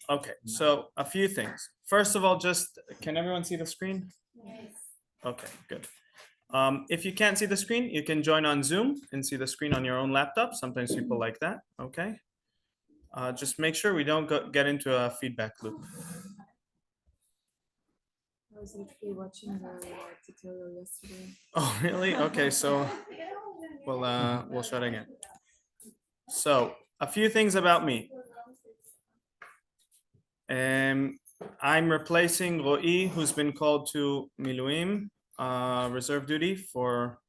Okay, so a few things. First of all, just, can everyone see the screen? Okay, good. If you can't see the screen, you can join on Zoom and see the screen on your own laptop. Sometimes people like that, okay? Just make sure we don't get into a feedback loop. I was actually watching the tutorial yesterday. Oh, really? Okay, so we'll shut again. So a few things about me. I'm replacing Ro'i, who's been called to Miluim, reserve duty for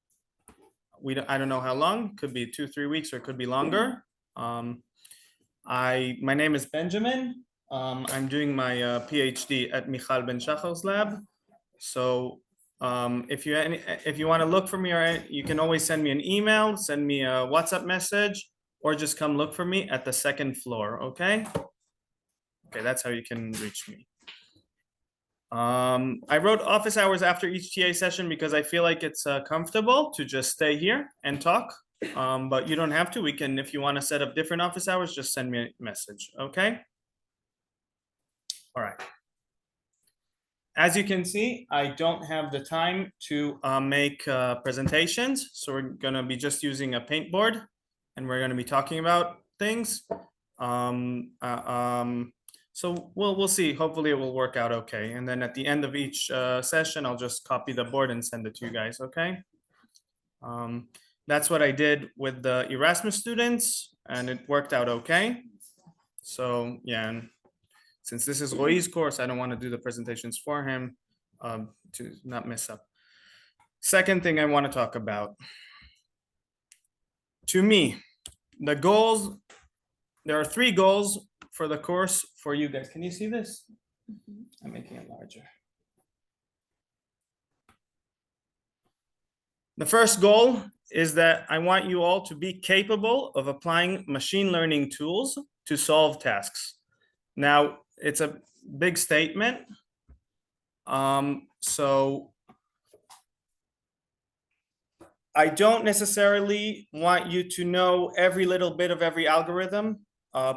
I don't know how long. Could be 2-3 weeks, or it could be longer. My name is Benjamin. I'm doing my PhD at Michal Ben Shachar's lab. So if you want to look for me, or you can always send me an email, send me a WhatsApp message, or just come look for me at the second floor. Okay. Okay, that's how you can reach me. I wrote office hours after each TA session because I feel like it's comfortable to just stay here and talk. But you don't have to. We can, if you want to set up different office hours, just send me a message. Okay. All right. As you can see, I don't have the time to make presentations, so we're going to be just using a paint board, and we're going to be talking about things. So we'll see. Hopefully, it will work out okay. And then at the end of each session, I'll just copy the board and send it to you guys. Okay. That's what I did with the Erasmus students, and it worked out okay. So yeah. And since this is Roi's course, I don't want to do the presentations for him to not mess up. Second thing I want to talk about. To me, the goals, there are 3 goals for the course for you guys. Can you see this? I'm making it larger. The first goal is that I want you all to be capable of applying machine learning tools to solve tasks. Now, it's a big statement. So I don't necessarily want you to know every little bit of every algorithm.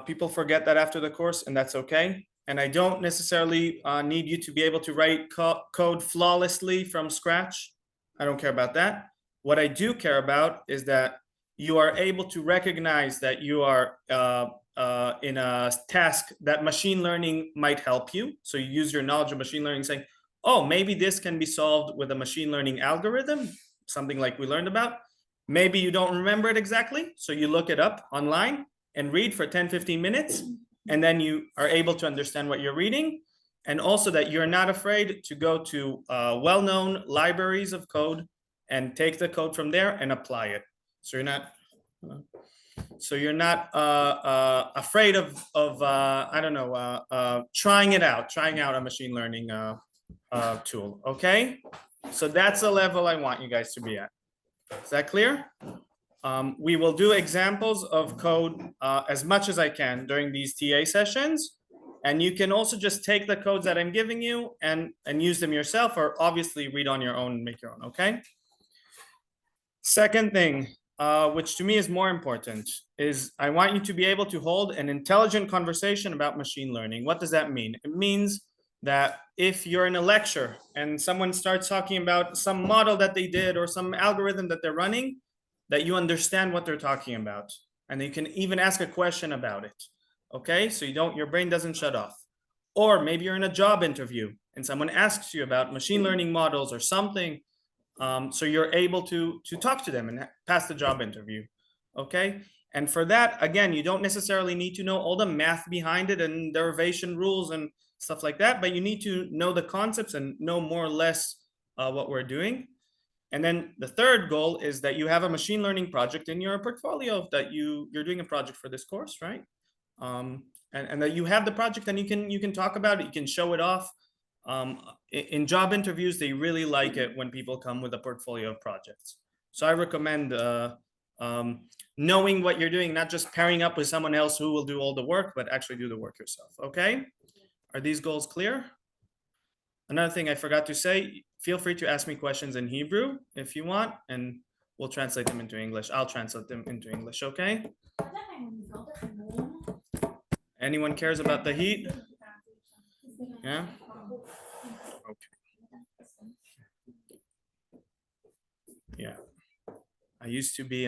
People forget that after the course, and that's okay. And I don't necessarily need you to be able to write code flawlessly from scratch. I don't care about that. What I do care about is that you are able to recognize that you are in a task that machine learning might help you. So you use your knowledge of machine learning saying, oh, maybe this can be solved with a machine learning algorithm, something like we learned about. Maybe you don't remember it exactly, so you look it up online and read for 10-15 minutes, and then you are able to understand what you're reading. And also that you're not afraid to go to well-known libraries of code and take the code from there and apply it. So you're not afraid of I don't know, trying out a machine learning tool. Okay, so that's the level I want you guys to be at. Is that clear? We will do examples of code as much as I can during these TA sessions. And you can also just take the codes that I'm giving you and use them yourself, or obviously read on your own and make your own, okay? Second thing, which to me is more important, is I want you to be able to hold an intelligent conversation about machine learning. What does that mean? It means that if you're in a lecture and someone starts talking about some model that they did or some algorithm that they're running, that you understand what they're talking about, and you can even ask a question about it. Okay, so your brain doesn't shut off. Or maybe you're in a job interview and someone asks you about machine learning models or something, so you're able to talk to them and pass the job interview. Okay, and for that, again, you don't necessarily need to know all the math behind it and derivation rules and stuff like that, but you need to know the concepts and know more or less what we're doing. And then the third goal is that you have a machine learning project in your portfolio, that you're doing a project for this course, right? And that you have the project and you can talk about it, you can show it off. In job interviews, they really like it when people come with a portfolio of projects. So I recommend knowing what you're doing, not just pairing up with someone else who will do all the work, but actually do the work yourself. Okay? Are these goals clear? Another thing I forgot to say, feel free to ask me questions in Hebrew if you want, and we'll translate them into English. I'll translate them into English, okay? Anyone cares about the heat? Yeah. Okay. Yeah. I used to be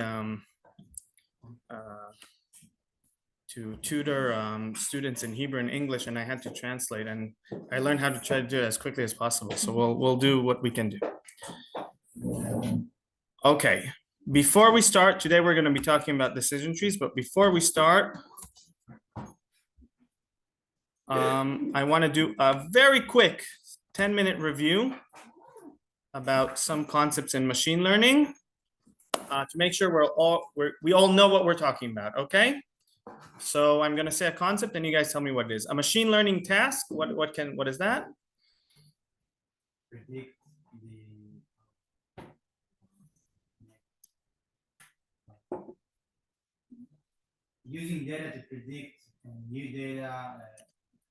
to tutor students in Hebrew and English, and I had to translate, and I learned how to try to do it as quickly as possible. So we'll do what we can do. Okay. Before we start, today we're going to be talking about decision trees, but before we start, I want to do a very quick 10-minute review about some concepts in machine learning to make sure we all know what we're talking about. Okay. So I'm going to say a concept and you guys tell me what it is. A machine learning task. What is that? Predict using data to predict new data.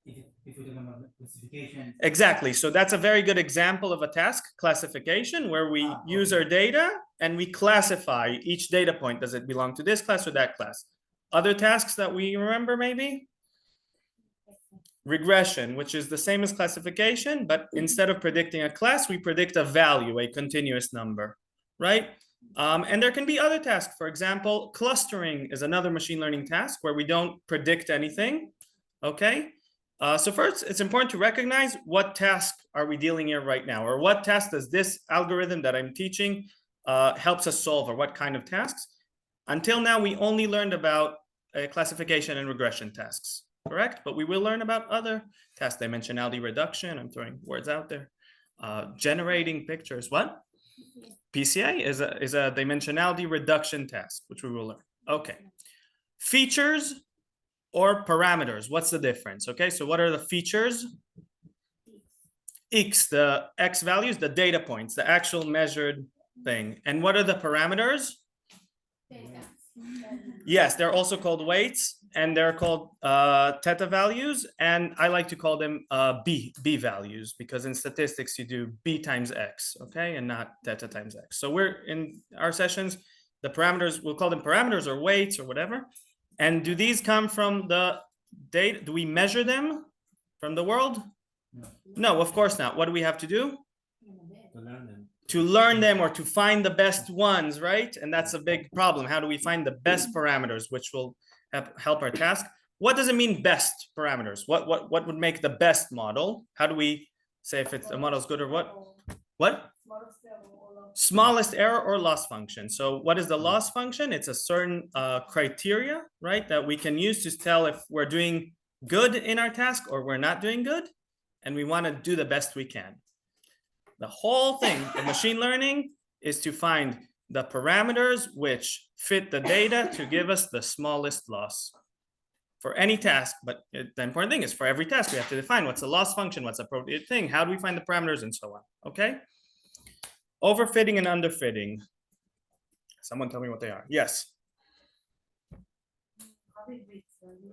If we're talking about classification. Exactly. So that's a very good example of a task classification where we use our data and we classify each data point. Does it belong to this class or that class? Other tasks that we remember maybe? Regression, which is the same as classification, but instead of predicting a class, we predict a value, a continuous number, right? And there can be other tasks. For example, clustering is another machine learning task where we don't predict anything, okay? So first, it's important to recognize what task are we dealing here right now, or what task does this algorithm that I'm teaching helps us solve, or what kind of tasks. Until now, we only learned about classification and regression tasks, correct? But we will learn about other tasks, dimensionality reduction. I'm throwing words out there. Generating pictures, what? PCA is a dimensionality reduction task, which we will learn. Okay. Features or parameters, what's the difference? Okay, so what are the features? X, the X values, the data points, the actual measured thing. And what are the parameters? Yes, they're also called weights, and they're called theta values, and I like to call them B values, because in statistics you do B times X, okay, and not theta times X. So we're in our sessions, the parameters, we'll call them parameters or weights or whatever. And do these come from the data? Do we measure them from the world? No, of course not. What do we have to do? To learn them. To learn them, or to find the best ones, right? And that's a big problem. How do we find the best parameters, which will help our task? What does it mean, best parameters? What would make the best model? How do we say if it's a model is good or what? What? Smallest error or loss function. So what is the loss function? It's a certain criteria, right, that we can use to tell if we're doing good in our task or we're not doing good, and we want to do the best we can. The whole thing in machine learning is to find the parameters which fit the data to give us the smallest loss for any task. But the important thing is for every task, we have to define what's the loss function, what's the appropriate thing, how do we find the parameters, and so on, okay? Overfitting and underfitting. Someone tell me what they are. Yes.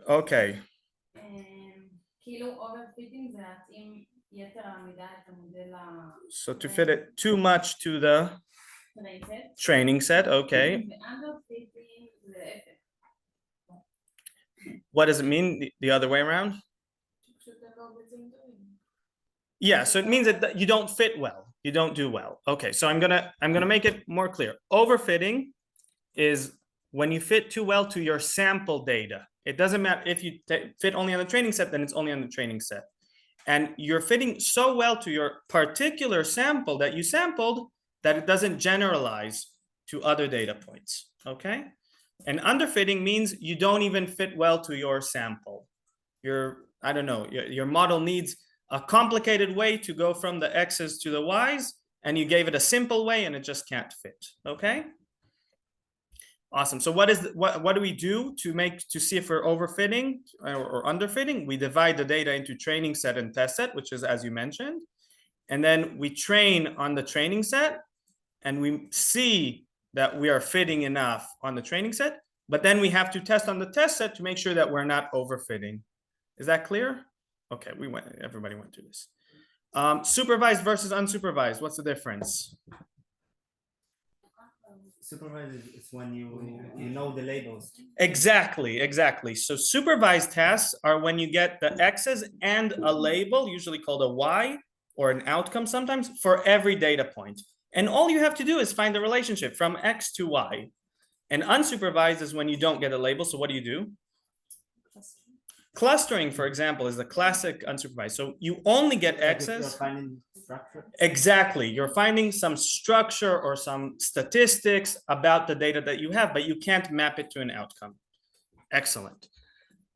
Okay. So to fit it too much to the training set, okay. What does it mean the other way around? Yeah, so it means that you don't fit well. You don't do well. Okay, so I'm gonna make it more clear. Overfitting is when you fit too well to your sample data. It doesn't matter if you fit only on the training set, then it's only on the training set. And you're fitting so well to your particular sample that you sampled that it doesn't generalize to other data points, okay? And underfitting means you don't even fit well to your sample. I don't know, your model needs a complicated way to go from the X's to the Y's, and you gave it a simple way and it just can't fit, okay? Awesome. So what do we do to see if we're overfitting or underfitting? We divide the data into training set and test set, which is as you mentioned, and then we train on the training set, and we see that we are fitting enough on the training set, but then we have to test on the test set to make sure that we're not overfitting. Is that clear? Okay, everybody went through this. Supervised versus unsupervised. What's the difference? supervised is when you know the labels. Exactly. So supervised tasks are when you get the X's and a label, usually called a Y or an outcome sometimes, for every data point. And all you have to do is find the relationship from X to Y. And unsupervised is when you don't get a label. So what do you do? Clustering, for example, is the classic unsupervised. So you only get Like if you're X's. finding structure. Exactly. You're finding some structure or some statistics about the data that you have, but you can't map it to an outcome. Excellent.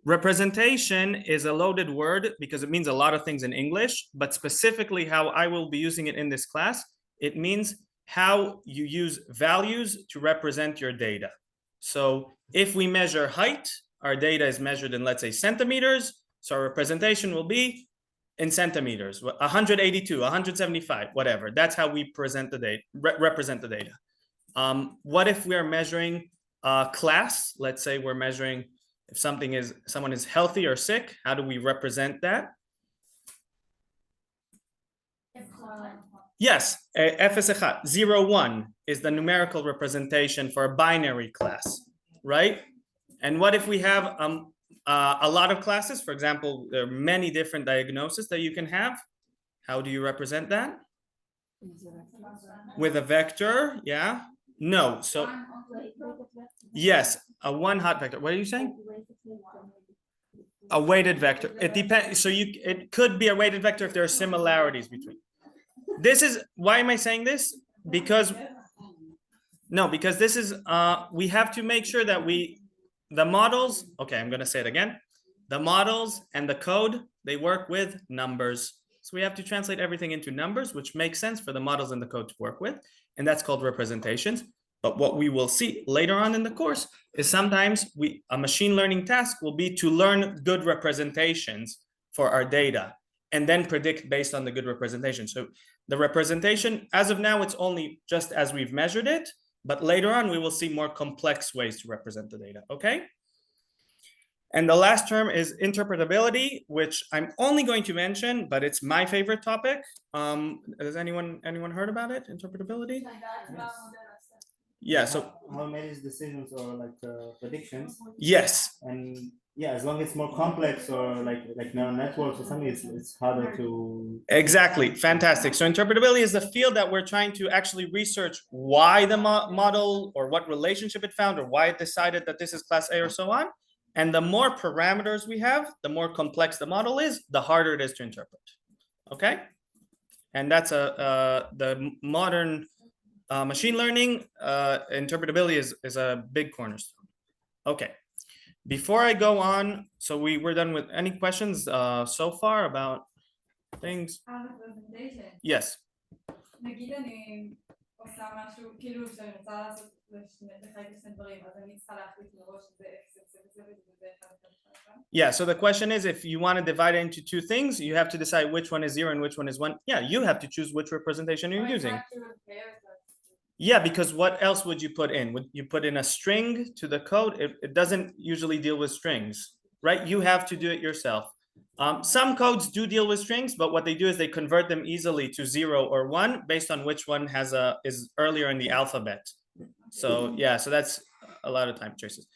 Representation is a loaded word because it means a lot of things in English, but specifically how I will be using it in this class, it means how you use values to represent your data. So if we measure height, our data is measured in, let's say, centimeters. So our representation will be in centimeters, 182, 175, whatever. That's how we present the data, represent the data. What if we are measuring class? Let's say we're measuring if someone is healthy or sick. How do we represent that? Yes, F1, 0, 1 is the numerical representation for a binary class, right? And what if we have a lot of classes? For example, there are many different diagnoses that you can have. How do you represent that? With a vector, yeah? No, so yes, a one hot vector. What are you saying? A weighted vector. It depends. So it could be a weighted vector if there are similarities between. This is, why am I saying this? Because this is, we have to make sure that the models, okay, I'm gonna say it again. The models and the code, they work with numbers. So we have to translate everything into numbers, which makes sense for the models and the code to work with. And that's called representations. But what we will see later on in the course is sometimes a machine learning task will be to learn good representations for our data and then predict based on the good representation. So the representation, as of now, it's only just as we've measured it, but later on we will see more complex ways to represent the data, okay? And the last term is interpretability, which I'm only going to mention, but it's my favorite topic. Has anyone heard about it? Interpretability? Yeah, so how many decisions or like predictions. Yes. And yeah, as long as it's more complex or like neural networks or something, it's harder to. Exactly. Fantastic. So interpretability is the field that we're trying to actually research why the model or what relationship it found or why it decided that this is class A or so on. And the more parameters we have, the more complex the model is, the harder it is to interpret. Okay. And that's the modern machine learning interpretability is a big cornerstone. Okay. Before I go on, so we're done with any questions so far about things? Yes. נגיד אני עושה משהו, כאילו שאני רוצה לעשות לחלק לשני דברים, אז אני צריכה להחליט מראש שזה X, וזה אחד. Yeah, so the question is, if you want to divide it into two things, you have to decide which one is 0 and which one is 1. Yeah, you have to choose which representation you're using. Yeah, because what else would you put in? Would you put in a string to the code? It doesn't usually deal with strings, right? You have to do it yourself. Some codes do deal with strings, but what they do is they convert them easily to 0 or 1 based on which one is earlier in the alphabet. So yeah, so that's a lot of time choices.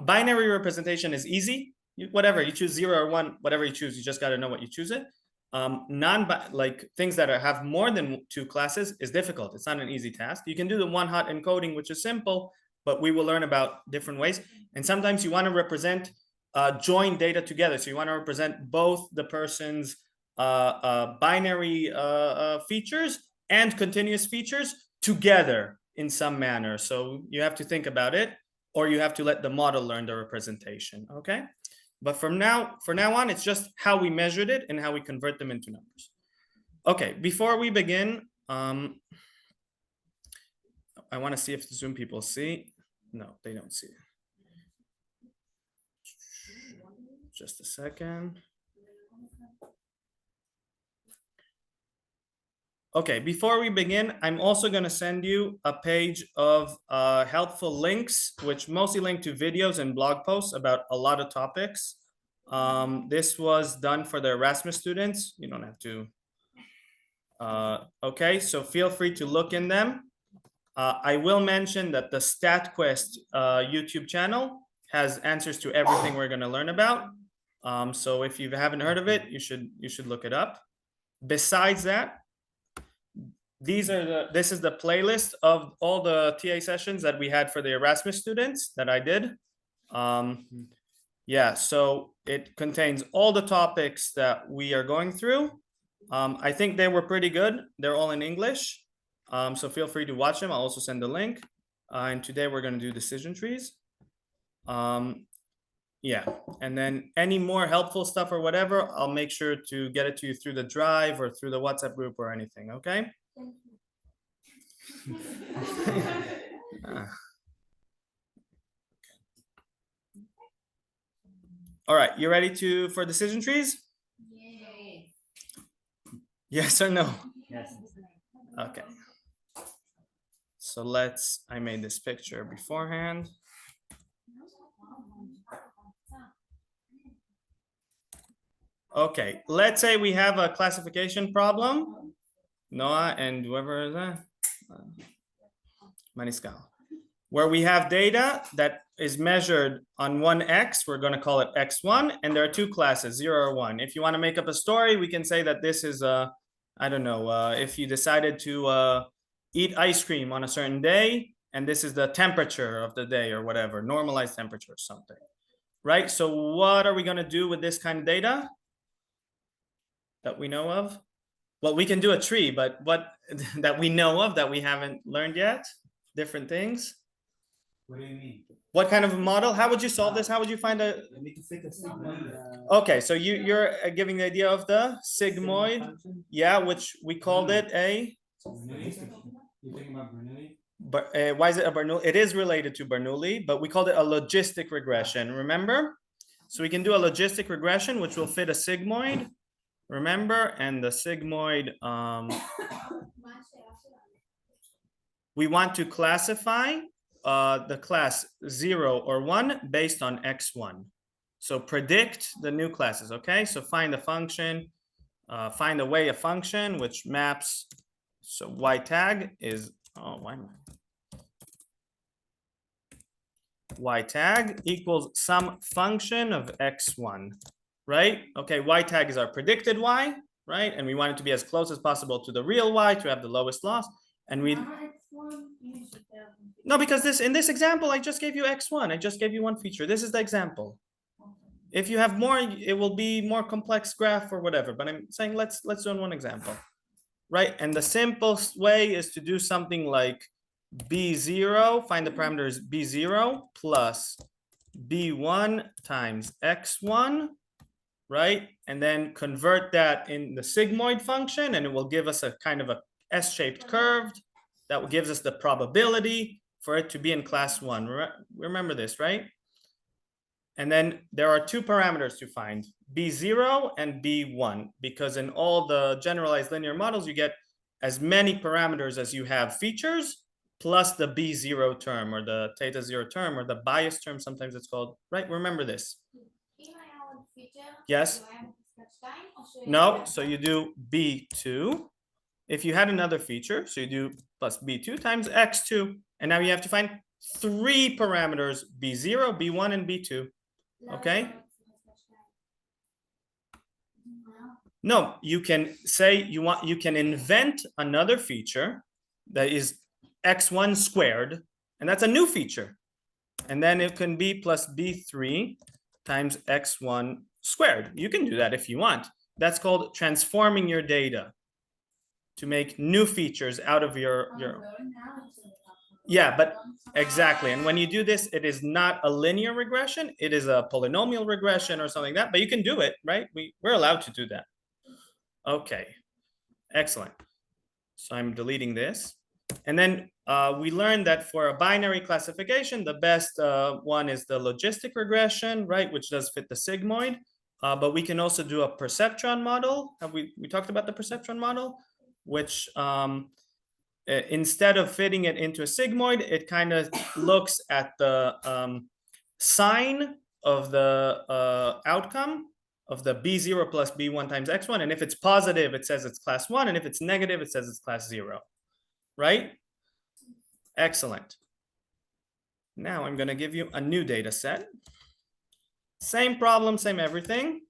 Binary representation is easy. Whatever you choose 0 or 1, whatever you choose, you just got to know what you choose it. Like things that have more than 2 classes is difficult. It's not an easy task. You can do the one hot encoding, which is simple, but we will learn about different ways. And sometimes you want to represent join data together. So you want to represent both the person's binary features and continuous features together in some manner. So you have to think about it, or you have to let the model learn the representation. Okay. But for now on, it's just how we measured it and how we convert them into numbers. Okay, before we begin, I want to see if the Zoom people see. No, they don't see it. Just a second. Okay, before we begin, I'm also going to send you a page of helpful links, which mostly link to videos and blog posts about a lot of topics. This was done for the Erasmus students. You don't have to. Okay, so feel free to look in them. I will mention that the StatQuest YouTube channel has answers to everything we're going to learn about. So if you haven't heard of it, you should look it up. Besides that, this is the playlist of all the TA sessions that we had for the Erasmus students that I did. Yeah, so it contains all the topics that we are going through. I think they were pretty good. They're all in English. So feel free to watch them. I'll also send the link. And today we're going to do decision trees. Yeah, and then any more helpful stuff or whatever, I'll make sure to get it to you through the Drive or through the WhatsApp group or anything, okay? All right, you ready for decision trees? Yay. Yes or no? Yes. Okay. So I made this picture beforehand. Okay, let's say we have a classification problem. Noah and whoever is that? Maniscal. Where we have data that is measured on one X, we're going to call it X1, and there are two classes, 0 or 1. If you want to make up a story, we can say that this is I don't know, if you decided to eat ice cream on a certain day, and this is the temperature of the day or whatever, normalized temperature or something, right? So what are we going to do with this kind of data that we know of? Well, we can do a tree, but what that we know of that we haven't learned yet, different things. What do you mean? What kind of a model? How would you solve this? How would you find a? You need to take a sigmoid. Okay, so you're giving the idea of the sigmoid, yeah, which we called it a. You're talking about Bernoulli? But why is it a Bernoulli? It is related to Bernoulli, but we called it a logistic regression. Remember? So we can do a logistic regression, which will fit a sigmoid. Remember, and the sigmoid. We want to classify the class 0 or 1 based on X1. So predict the new classes, okay? So find a function, find a way a function which maps, so Y tag is, Y tag equals some function of X1, right? Okay, Y tag is our predicted Y, right? And we want it to be as close as possible to the real Y to have the lowest loss. And we no, because in this example, I just gave you X1. I just gave you one feature. This is the example. If you have more, it will be more complex graph or whatever. But I'm saying let's do one example, right? And the simplest way is to do something like B0, find the parameters B0 plus B1 times X1, right? And then convert that in the sigmoid function, and it will give us a kind of a S-shaped curve that gives us the probability for it to be in class 1. Remember this, right? And then there are two parameters to find, B0 and B1, because in all the generalized linear models, you get as many parameters as you have features, plus the B0 term or the theta 0 term or the bias term, sometimes it's called, right? Remember this. Yes. No, so you do B2. If you had another feature, so you do plus B2 times X2, and now you have to find 3 parameters, B0, B1, and B2, okay? No, you can say you can invent another feature that is X1 squared, and that's a new feature. And then it can be plus B3 times X1 squared. You can do that if you want. That's called transforming your data to make new features out of your yeah, but exactly. And when you do this, it is not a linear regression, it is a polynomial regression or something like that, but you can do it, right? We're allowed to do that. Okay, excellent. So I'm deleting this. And then we learned that for a binary classification, the best one is the logistic regression, right? Which does fit the sigmoid, but we can also do a perceptron model. Have we talked about the perceptron model? Which instead of fitting it into a sigmoid, it kind of looks at the sign of the outcome of the B0 plus B1 times X1. And if it's positive, it says it's class 1. And if it's negative, it says it's class 0, right? Excellent. Now I'm gonna give you a new data set. Same problem, same everything.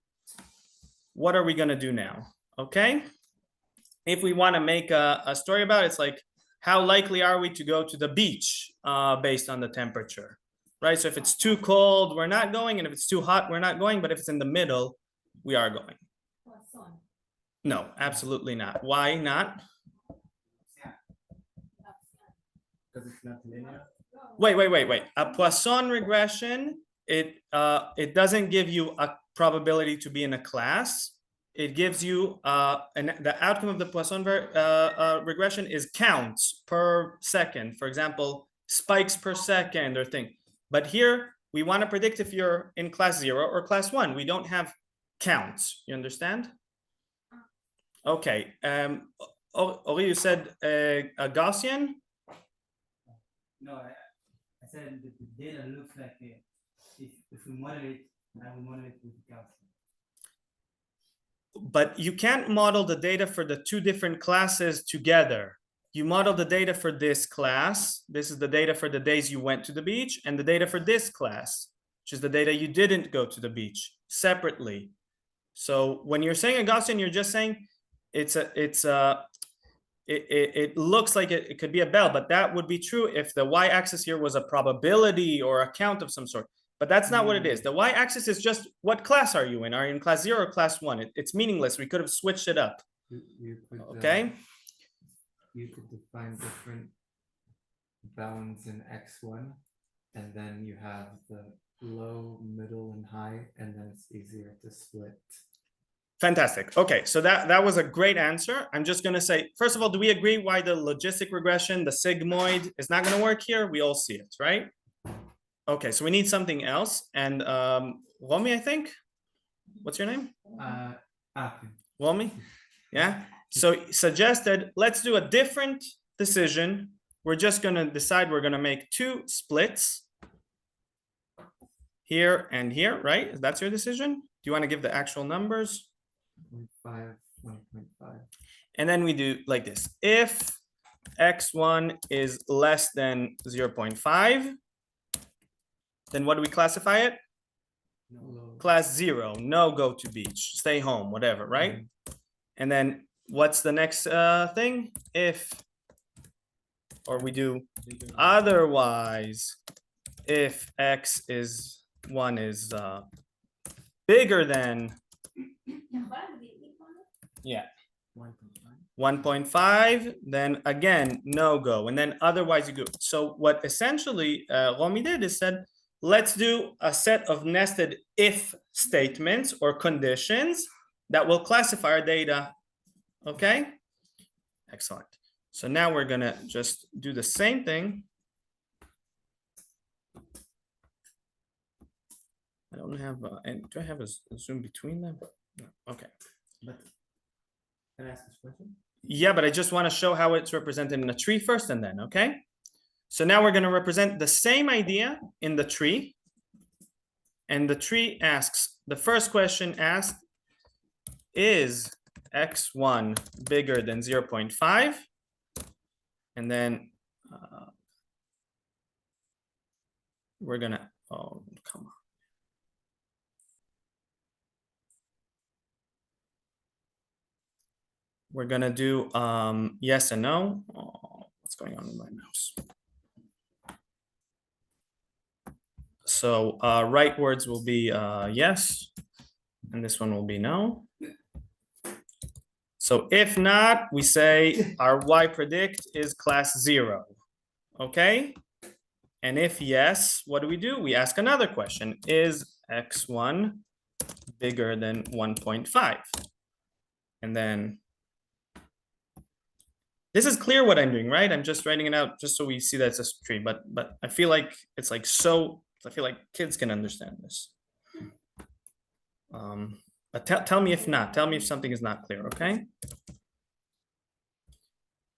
What are we gonna do now? Okay. If we want to make a story about it, it's like, how likely are we to go to the beach based on the temperature, right? So if it's too cold, we're not going. And if it's too hot, we're not going. But if it's in the middle, we are going. No, absolutely not. Why not? Because it's not linear. Wait. A Poisson regression, it doesn't give you a probability to be in a class. It gives you the outcome of the Poisson regression is counts per second. For example, spikes per second or thing. But here we want to predict if you're in class 0 or class 1. We don't have counts. You understand? Okay. Ori, you said a Gaussian? No, I said that the data looks like if we model it, I will model it with Gaussian. But you can't model the data for the two different classes together. You model the data for this class. This is the data for the days you went to the beach, and the data for this class, which is the data you didn't go to the beach, separately. So when you're saying a Gaussian, you're just saying it looks like it could be a bell, but that would be true if the y-axis here was a probability or a count of some sort. But that's not what it is. The y-axis is just what class are you in? Are you in class 0 or class 1? It's meaningless. We could have switched it up. You could, Okay. You could define different bounds in x1, and then you have the low, middle, and high, and then it's easier to split. Fantastic. Okay, so that was a great answer. I'm just going to say, first of all, do we agree why the logistic regression, the sigmoid, is not going to work here? We all see it, right? Okay, so we need something else. And Romy, I think. What's your name? Romy? Yeah. So suggested, let's do a different decision. We're just going to decide we're going to make 2 splits here and here, right? That's your decision. Do you want to give the actual numbers? 0.5, 1.5. And then we do like this. If x1 is less than 0.5, then what do we classify it? Low. Class 0, no go to beach, stay home, whatever, right? And then what's the next thing? If, or we do otherwise, if x1 is bigger than 1.5, then again, no go. And then otherwise you go. So what essentially Romy did is said, let's do a set of nested if statements or conditions that will classify our data. Okay, excellent. So now we're gonna just do the same thing. I don't have, and do I have a Zoom between them? No. Okay. But can I ask this question? Yeah, but I just want to show how it's represented in a tree first and then, okay? So now we're going to represent the same idea in the tree. And the tree asks, the first question asked, is x1 bigger than 0.5? And then we're going to, oh, come on. We're gonna do yes and no. Oh, what's going on with my mouse? So right words will be yes, and this one will be no. So if not, we say our y predict is class 0. Okay. And if yes, what do? We ask another question. Is x1 bigger than 1.5? And then this is clear what I'm doing, right? I'm just writing it out just so we see that it's a tree, but I feel like it's like I feel like kids can understand this. But tell me if not, tell me if something is not clear, okay?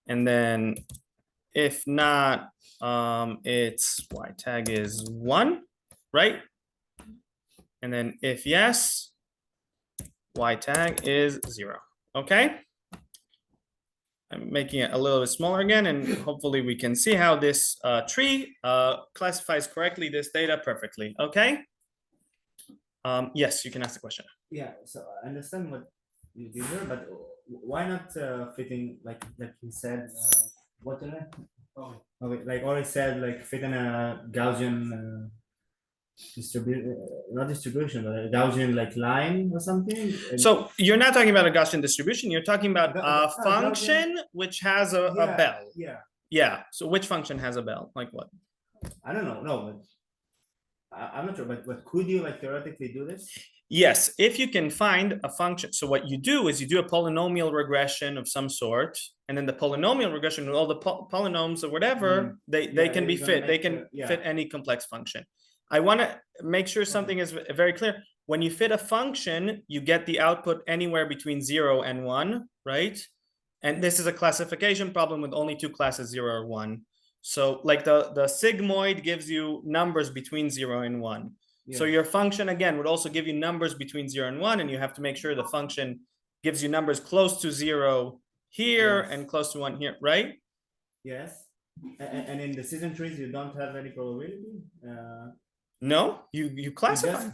And then if not, it's y tag is 1, right? And then if yes, y tag is 0, okay? I'm making it a little bit smaller again, and hopefully we can see how this tree classifies correctly this data perfectly, okay? Yes, you can ask the question. Yeah, so I understand what you did here, but why not fitting like you said, what in it? Oh, okay, like already said, like fit in a Gaussian not distribution, but a Gaussian like line or something. And So you're not talking about a Gaussian distribution, you're talking about a Gaussian- function which has a yeah, bell. Yeah, Yeah, so which function has a bell? Like what? I don't know, no, but I'm not sure, but could you like theoretically do this? Yes, if you can find a function. So what you do is you do a polynomial regression of some sort, and then the polynomial regression with all the polynomials or whatever, they Yeah, can be you're gonna fit. They make can the- yeah. fit any complex function. I want to make sure something is very clear. When you fit a function, you get the output anywhere between 0 and 1, right? And this is a classification problem with only two classes, 0 or 1. So like the sigmoid gives you numbers between 0 and 1. So Yeah. your function again would also give you numbers between 0 and 1, and you have to make sure the function gives you numbers close to 0 here Yes. and close to 1 here, right? Yes, and in decision trees, you don't have any probability? No, you classify.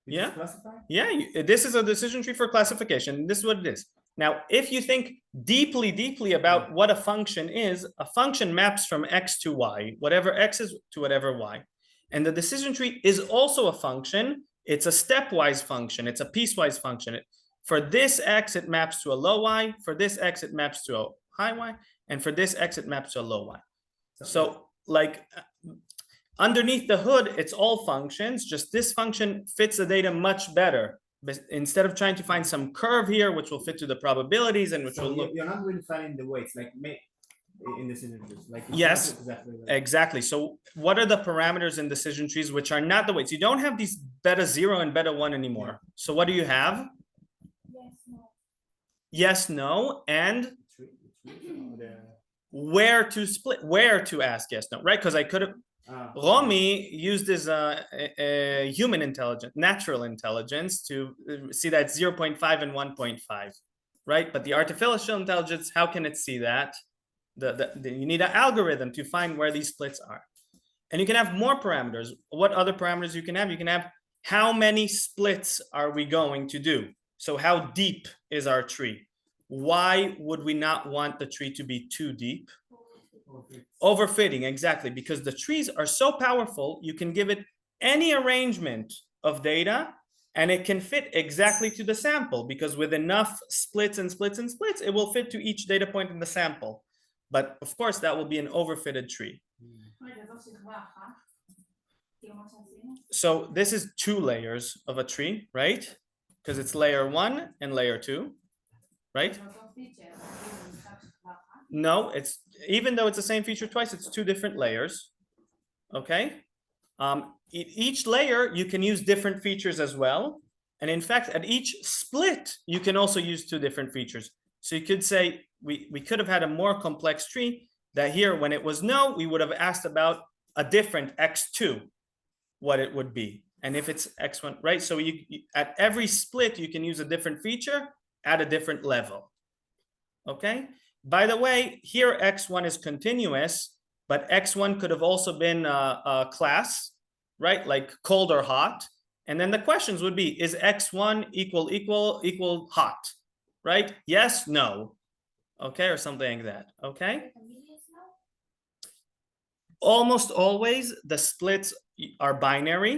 You Yeah. just classify? Yeah, this is a decision tree for classification. This is what it is. Now, if you think deeply about what a function is, a function maps from x to y, whatever x is to whatever y. And the decision tree is also a function. It's a stepwise function. It's a piecewise function. For this x, it maps to a low y. For this x, it maps to a high y. And for this x, it maps to a low y. So like underneath the hood, it's all functions, just this function fits the data much better. But instead of trying to find some curve here, which will fit to the probabilities and which So will look you're not really finding the weights, like in decision trees, like. it's Yes, not exactly like- exactly. So what are the parameters in decision trees which are not the weights? You don't have these beta 0 and beta 1 anymore. So what do you have? Yes, no. Yes, no, and The- where to split, where to ask yes, no, right? Because I could have Romy used his human intelligence, natural intelligence to see that 0.5 and 1.5, right? But the artificial intelligence, how can it see that? You need an algorithm to find where these splits are. And you can have more parameters. What other parameters you can have? You can have how many splits are we going to do? So how deep is our tree? Why would we not want the tree to be too deep? Overfitting, exactly, because the trees are so powerful, you can give it any arrangement of data and it can fit exactly to the sample, because with enough splits and splits and splits, it will fit to each data point in the sample. But of course, that will be an overfitted tree. רגע, זאת שכבה אחת. כאילו מה שעשינו. So this is 2 layers of a tree, right? Because it's layer 1 and layer 2, right? זה אותו פיצ'ר, כאילו משחק שכבה אחת. No, it's even though it's the same feature twice, it's 2 different layers. Okay. Each layer you can use different features as well. And in fact, at each split, you can also use 2 different features. So you could say we could have had a more complex tree that here, when it was no, we would have asked about a different x2, what it would be. And if it's x1, right? So you at every split, you can use a different feature at a different level. Okay. By the way, here x1 is continuous, but x1 could have also been a class, right? Like cold or hot. And then the questions would be, is x1 equal hot, right? Yes, no. Okay, or something like that. Okay. Almost always the splits are binary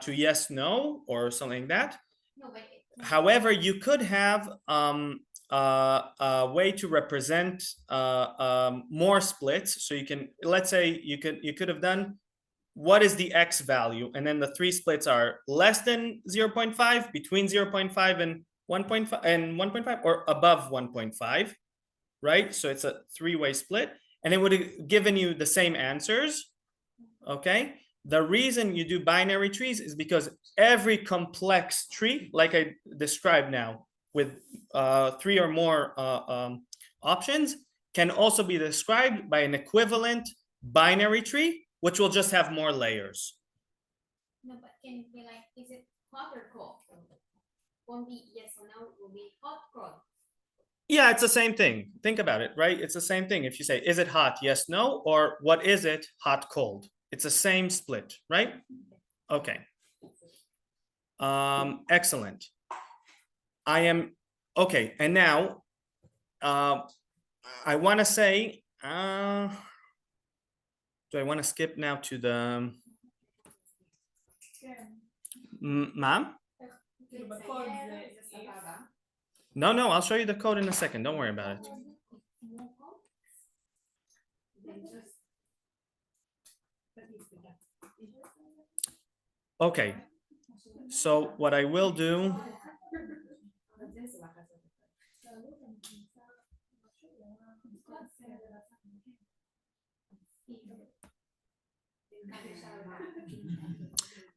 to yes, no, or something like that. No, but However, you could have a way to represent more splits. So you can, let's say you could have done what is the x value, and then the 3 splits are less than 0.5, between 0.5 and 1.5 and 1.5, or above 1.5, right? So it's a 3-way split, and it would have given you the same answers. Okay. The reason you do binary trees is because every complex tree, like I described now, with 3 or more options, can also be described by an equivalent binary tree, which will just have more layers. no, but can it be like, is it hot or cold? Won't be yes or no, it will be hot, cold. Yeah, it's the same thing. Think about it, right? It's the same thing. If you say, is it hot? Yes, no, or what is it? Hot, cold. It's the same split, right? Okay. Excellent. I am okay, and now I want to say, do I want to skip now to the ma'am? כאילו בקוד זה סבבה. No, I'll show you the code in a second. Don't worry about it. Okay. So what I will do,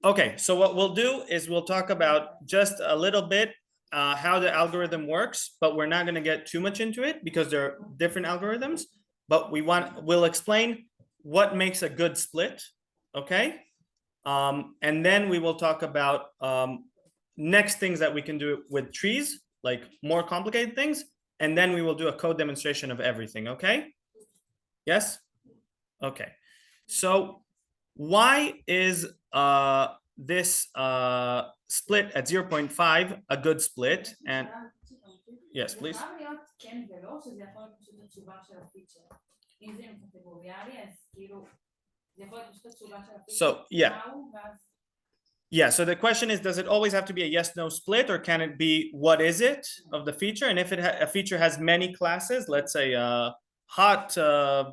okay, so what we'll do is we'll talk about just a little bit how the algorithm works, but we're not going to get too much into it because there are different algorithms, but we'll explain what makes a good split, okay? And then we will talk about next things that we can do with trees, like more complicated things, and then we will do a code demonstration of everything, okay? Yes? Okay. So why is this split at 0.5 a good split? And yes, please. זה חייב להיות כן ולא, שזה יכול להיות פשוט התשובה של הפיצ'ר. אם זה עם קטגוריאלי, אז כאילו, זה יכול להיות פשוט התשובה של הפיצ'ר. So yeah, so the question is, does it always have to be a yes/no split, or can it be what is it of the feature? And if a feature has many classes, let's say hot,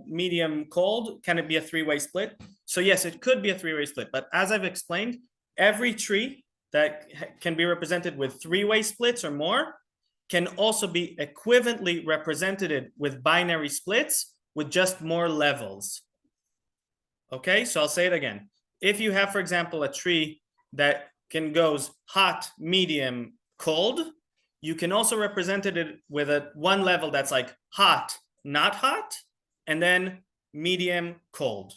medium, cold, can it be a three-way split? So yes, it could be a three-way split, but as I've explained, every tree that can be represented with three-way splits or more can also be equivalently represented with binary splits with just more levels. Okay, so I'll say it again. If you have, for example, a tree that goes hot, medium, cold, you can also represent it with one level that's like hot, not hot, and then medium, cold.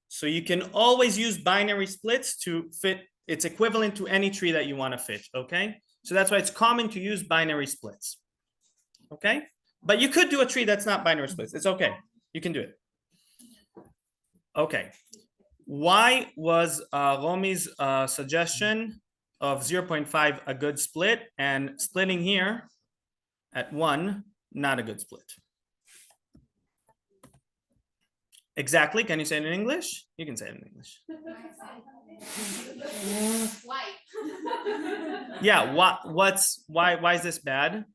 So you can always use binary splits to fit, it's equivalent to any tree that you want to fit, okay? So that's why it's common to use binary splits, okay? But you could do a tree that's not binary splits. It's okay. You can do it. Okay. Why was Romi's suggestion of 0.5 a good split and splitting here at 1 not a good split? Exactly. Can you say it in English? You can say it in English. Why? Yeah. Why is this bad?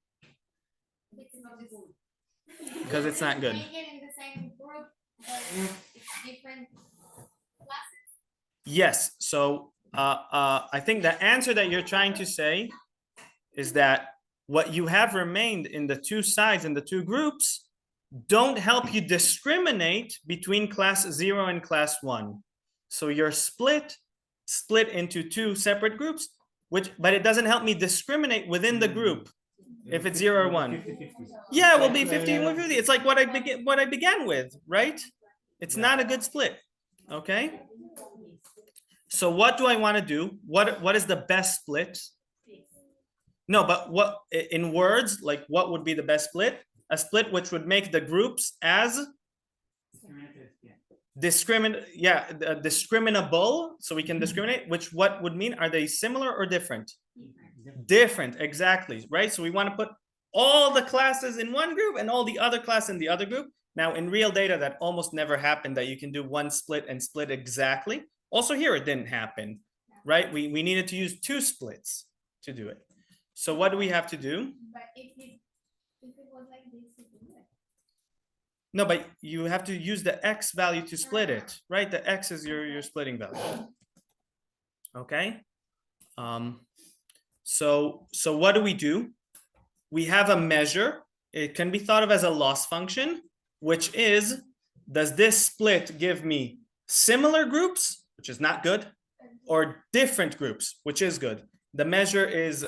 Because it's not good. Make it in the same group, but it's different classes. Yes. So I think the answer that you're trying to say is that what you have remained in the two sides and the two groups don't help you discriminate between class 0 and class 1. So you're split into two separate groups, but it doesn't help me discriminate within the group if it's 0 or 1. 50-50. Yeah, it will be 50-50. It's like what I began with, right? It's not a good split. Okay. So what do I want to do? What is the best split? No, but what in words, like what would be the best split? A split which would make the groups as discriminable, so we can discriminate, which what would mean, are they similar or different? Different, exactly, right? So we want to put all the classes in one group and all the other class in the other group. Now in real data, that almost never happened, that you can do one split and split exactly. Also here, it didn't happen, right? We needed to use two splits to do it. So what do we have to do? But if it was like this, you can do it. No, but you have to use the X value to split it, right? The X is your splitting value. Okay. So what do? We have a measure. It can be thought of as a loss function, which is, does this split give me similar groups, which is not good, or different groups, which is good? The measure is,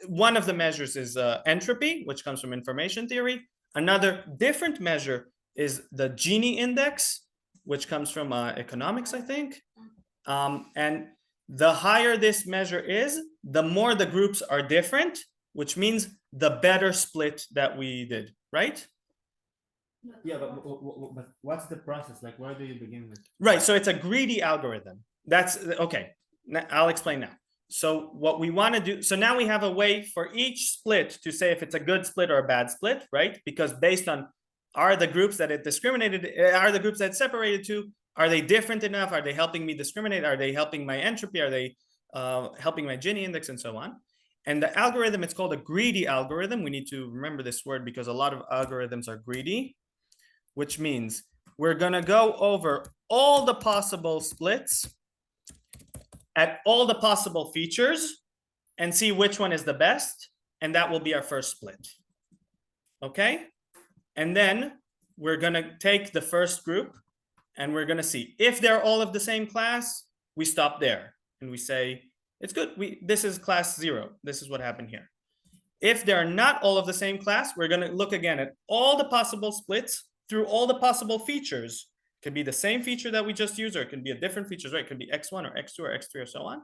one of the measures is entropy, which comes from information theory. Another different measure is the Gini index, which comes from economics, I think. And the higher this measure is, the more the groups are different, which means the better split that we did, right? Yeah, but what's the process? Like, where do you begin with? Right, so it's a greedy algorithm. That's okay. I'll explain now. So what we want to do, so now we have a way for each split to say if it's a good split or a bad split, right? Because based on are the groups that it discriminated, are the groups that it separated to, are they different enough? Are they helping me discriminate? Are they helping my entropy? Are they helping my Gini index and so on? And the algorithm, it's called a greedy algorithm. We need to remember this word because a lot of algorithms are greedy, which means we're going to go over all the possible splits at all the possible features and see which one is the best. And that will be our first split. Okay. And then we're going to take the first group and we're going to see if they're all of the same class, we stop there and we say, it's good. This is class 0. This is what happened here. If they're not all of the same class, we're going to look again at all the possible splits through all the possible features. It could be the same feature that we just used, or it can be a different features, right? It could be X1 or X2 or X3 or so on.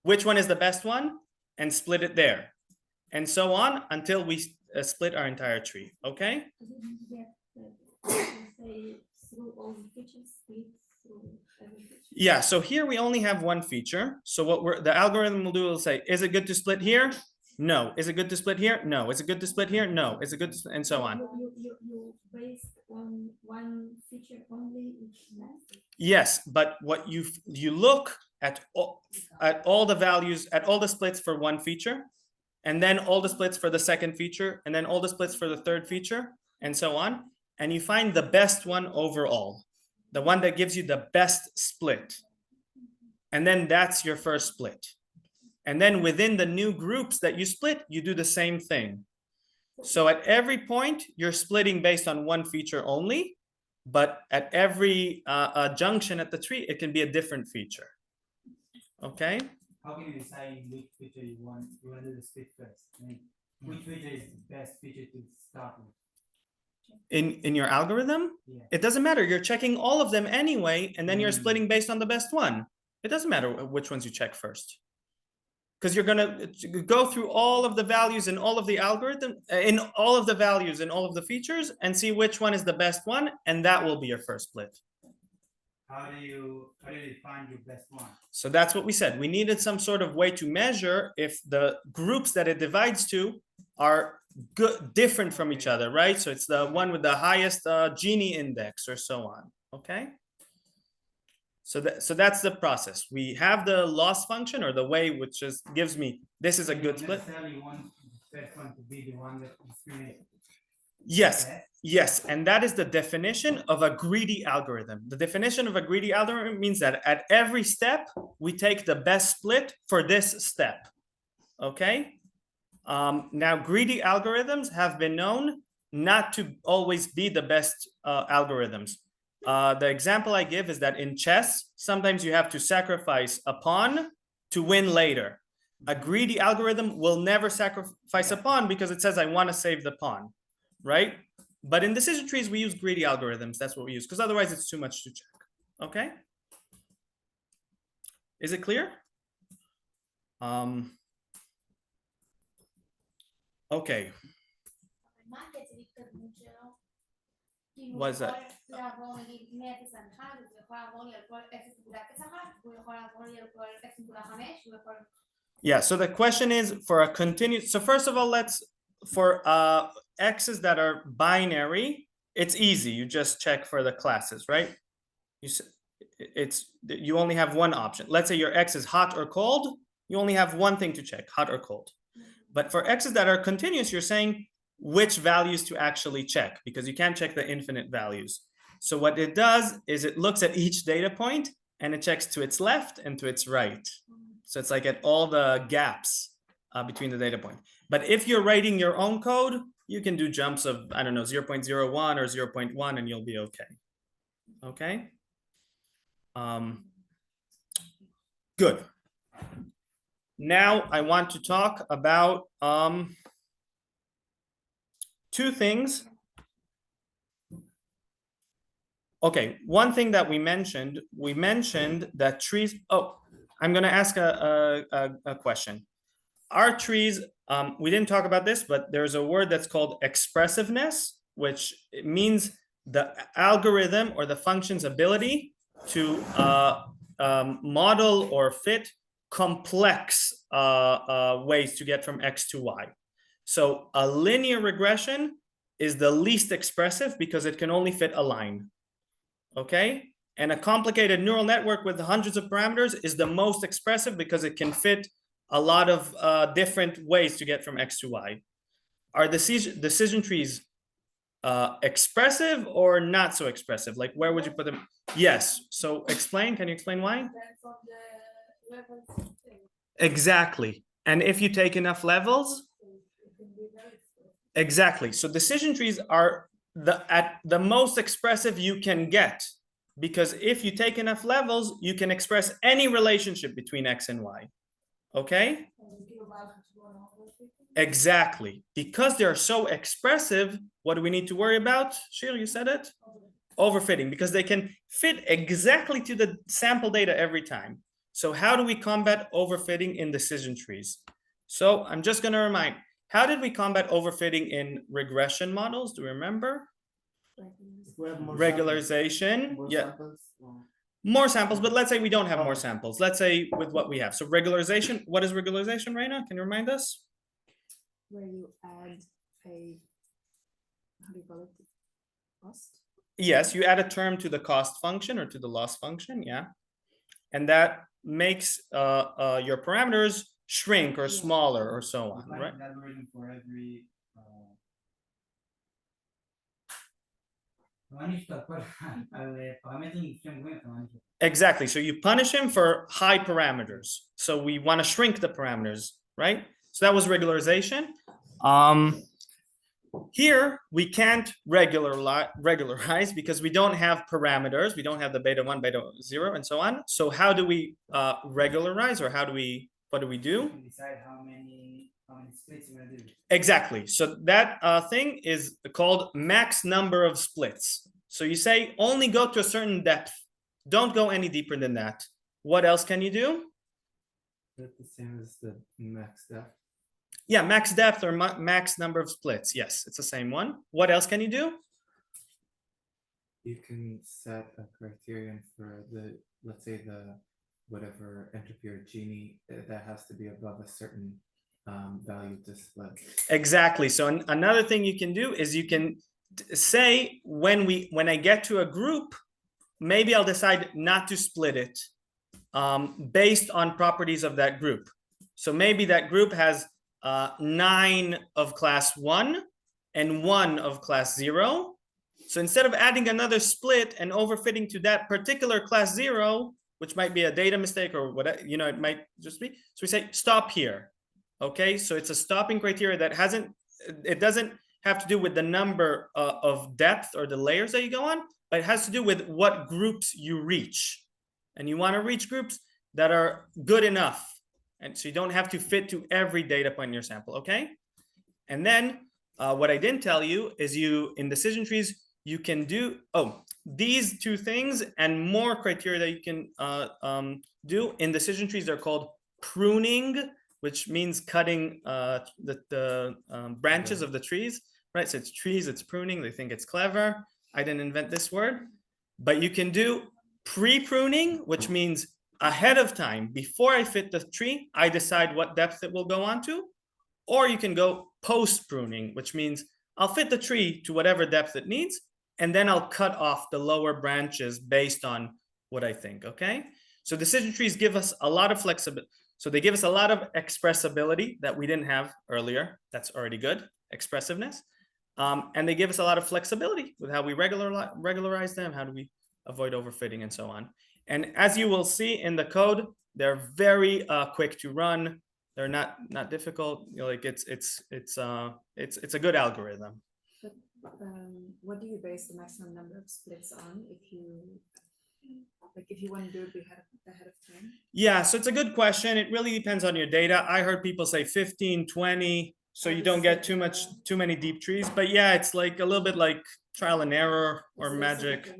Which one is the best one? And split it there. And so on until we split our entire tree, okay? Yeah, so here we only have one feature. So what the algorithm will do will say, is it good to split here? No. Is it good to split here? No. Is it good to split here? No. Is it good to, and so on. You based on one feature only each method? Yes, but what you look at all the values, at all the splits for one feature, and then all the splits for the second feature, and then all the splits for the third feature, and so on. And you find the best one overall, the one that gives you the best split. And then that's your first split. And then within the new groups that you split, you do the same thing. So at every point, you're splitting based on one feature only, but at every junction at the tree, it can be a different feature. Okay? How can you decide which feature you want to do the split first? I mean, which feature is the best feature to start with? In your algorithm, Yeah. it doesn't matter. You're checking all of them anyway, and then you're splitting based on the best one. It doesn't matter which ones you check first. Because you're gonna go through all of the values in all of the algorithm, in all of the values in all of the features, and see which one is the best one, and that will be your first split. How do you find your best one? So that's what we said. We needed some sort of way to measure if the groups that it divides to are different from each other, right? So it's the one with the highest Gini index or so on. Okay. So that's the process. We have the loss function, or the way which just gives me this is a good split. Necessarily want the best one to be the one that discriminates. Yes, yes, and that is the definition of a greedy algorithm. The definition of a greedy algorithm means that at every step we take the best split for this step. Okay. Now greedy algorithms have been known not to always be the best algorithms. The example I give is that in chess, sometimes you have to sacrifice a pawn to win later. A greedy algorithm will never sacrifice a pawn because it says, I want to save the pawn, right? But in decision trees, we use greedy algorithms. That's what we use, because otherwise it's too much to check. Okay? Is it clear? Okay. What's that? Yeah, so the question is for a continuous, so first of all, for x's that are binary, it's easy. You just check for the classes, right? You only have one option. Let's say your x is hot or cold, you only have one thing to check, hot or cold. But for x's that are continuous, you're saying which values to actually check, because you can't check the infinite values. So what it does is it looks at each data point and it checks to its left and to its right. So it's like at all the gaps between the data point. But if you're writing your own code, you can do jumps of, I don't know, 0.01 or 0.1 and you'll be okay. Okay. Good. Now I want to talk about two things. Okay, one thing that we mentioned that trees, oh, I'm gonna ask a question. Are trees We didn't talk about this, but there's a word that's called expressiveness, which means the algorithm or the function's ability to model or fit complex ways to get from X to Y. So a linear regression is the least expressive because it can only fit a line. Okay? And a complicated neural network with hundreds of parameters is the most expressive because it can fit a lot of different ways to get from X to Y. Are decision trees expressive or not so expressive? Like, where would you put them? Yes. So explain. Can you explain why? Depends on the levels thing. Exactly. And if you take enough levels, It can be very expensive. exactly. So decision trees are at the most expressive you can get, because if you take enough levels, you can express any relationship between X and Y. Okay? Exactly. Because they're so expressive, what do we need to worry about? Shir, you said it? Overfitting, because they can fit exactly to the sample data every time. So how do we combat overfitting in decision trees? So I'm just going to remind, how did we combat overfitting in regression models? Do you remember? If we have more Regularization. more Yeah. samples, or- More samples, but let's say we don't have more samples. Let's say with what we have. So regularization, what is regularization, Reina? Can you remind us? Where you add a, how do you call it? Cost? Yes, you add a term to the cost function or to the loss function, yeah. And that makes your parameters shrink or smaller or so on, Define right? an algorithm for every Exactly. So you punish him for high parameters. So we want to shrink the parameters, right? So that was regularization. Here we can't regularize because we don't have parameters. We don't have the beta 1, beta 0, and so on. So how do we regularize, or what do we do? Decide how many splits you're gonna do. Exactly. So that thing is called max number of splits. So you say only go to a certain depth. Don't go any deeper than that. What else can you do? That's the same as the max depth. Yeah, max depth or max number of splits. Yes, it's the same one. What else can you do? You can set a criterion for the, let's say whatever entropy or Gini that has to be above a certain value to split. Exactly. So another thing you can do is you can say when I get to a group, maybe I'll decide not to split it based on properties of that group. So maybe that group has 9 of class 1 and 1 of class 0. So instead of adding another split and overfitting to that particular class 0, which might be a data mistake or whatever, it might just be. So we say stop here. Okay, so it's a stopping criteria that it doesn't have to do with the number of depth or the layers that you go on, but it has to do with what groups you reach. And you want to reach groups that are good enough. And so you don't have to fit to every data point in your sample, okay? And then what I didn't tell you is in decision trees, you can do, these two things and more criteria that you can do in decision trees. They're called pruning, which means cutting the branches of the trees, right? So it's trees, it's pruning. They think it's clever. I didn't invent this word, but you can do pre-pruning, which means ahead of time, before I fit the tree, I decide what depth it will go on to. Or you can go post-pruning, which means I'll fit the tree to whatever depth it needs, and then I'll cut off the lower branches based on what I think, okay? So decision trees give us a lot of flexibility. So they give us a lot of expressibility that we didn't have earlier. That's already good, expressiveness. And they give us a lot of flexibility with how we regularize them, how do we avoid overfitting and so on. And as you will see in the code, they're very quick to run. They're not difficult. It's a good algorithm. But what do you base the maximum number of splits on if you want to do it ahead of time? Yeah, so it's a good question. It really depends on your data. I heard people say 15, 20, so you don't get too many deep trees. But yeah, it's like a little bit like trial and error or magic.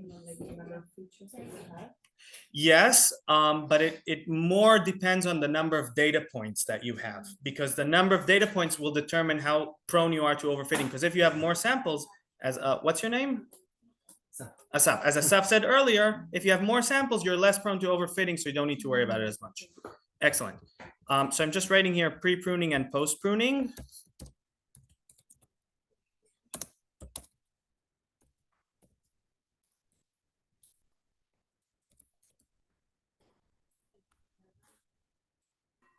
Yes, but it more depends on the number of data points that you have, because the number of data points will determine how prone you are to overfitting. Because if you have more samples, as what's your name? Asaf. As Asaf said earlier, if you have more samples, you're less prone to overfitting, so you don't need to worry about it as much. Excellent. So I'm just writing here pre-pruning and post-pruning.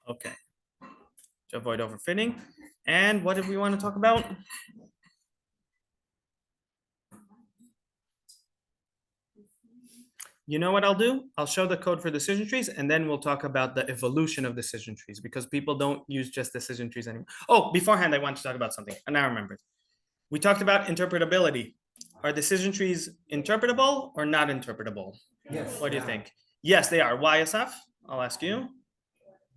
Okay. To avoid overfitting. And what did we want to talk about? You know what I'll do? I'll show the code for decision trees, and then we'll talk about the evolution of decision trees, because people don't use just decision trees anymore. Oh, beforehand, I want to talk about something, and I remembered. We talked about interpretability. Are decision trees interpretable or not interpretable? Yes. What do you think? Yes, they are. Why, Asaf? I'll ask you.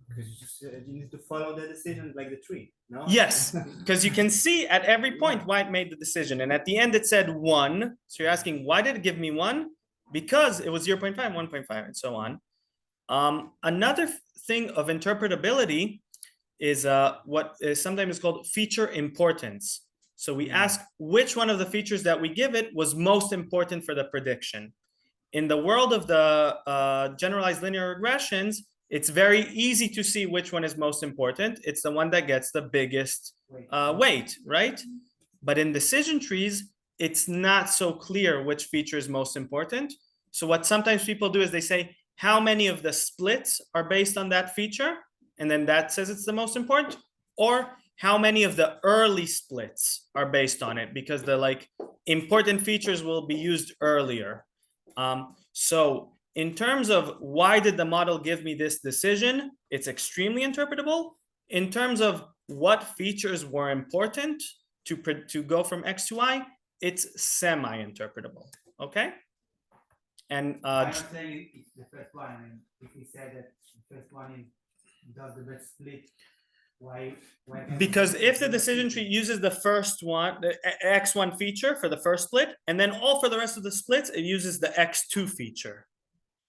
Because you need to follow the decision like the tree, no? Yes, because you can see at every point why it made the decision. And at the end, it said 1. So you're asking, why did it give me 1? Because it was 0.5, 1.5, and so on. Another thing of interpretability is what is sometimes called feature importance. So we ask which one of the features that we give it was most important for the prediction. In the world of the generalized linear regressions, it's very easy to see which one is most important. It's the one that gets the biggest weight, right? But in decision trees, it's not so clear which feature is most important. So what sometimes people do is they say, how many of the splits are based on that feature? And then that says it's the most important. Or how many of the early splits are based on it, because the important features will be used earlier. So in terms of why did the model give me this decision, it's extremely interpretable. In terms of what features were important to go from X to Y, it's semi-interpretable, okay? And I'm not saying it's the first one. I mean, if we say that the first one does the best split, why because if the decision tree uses the first one, the X1 feature for the first split, and then all for the rest of the splits, it uses the X2 feature.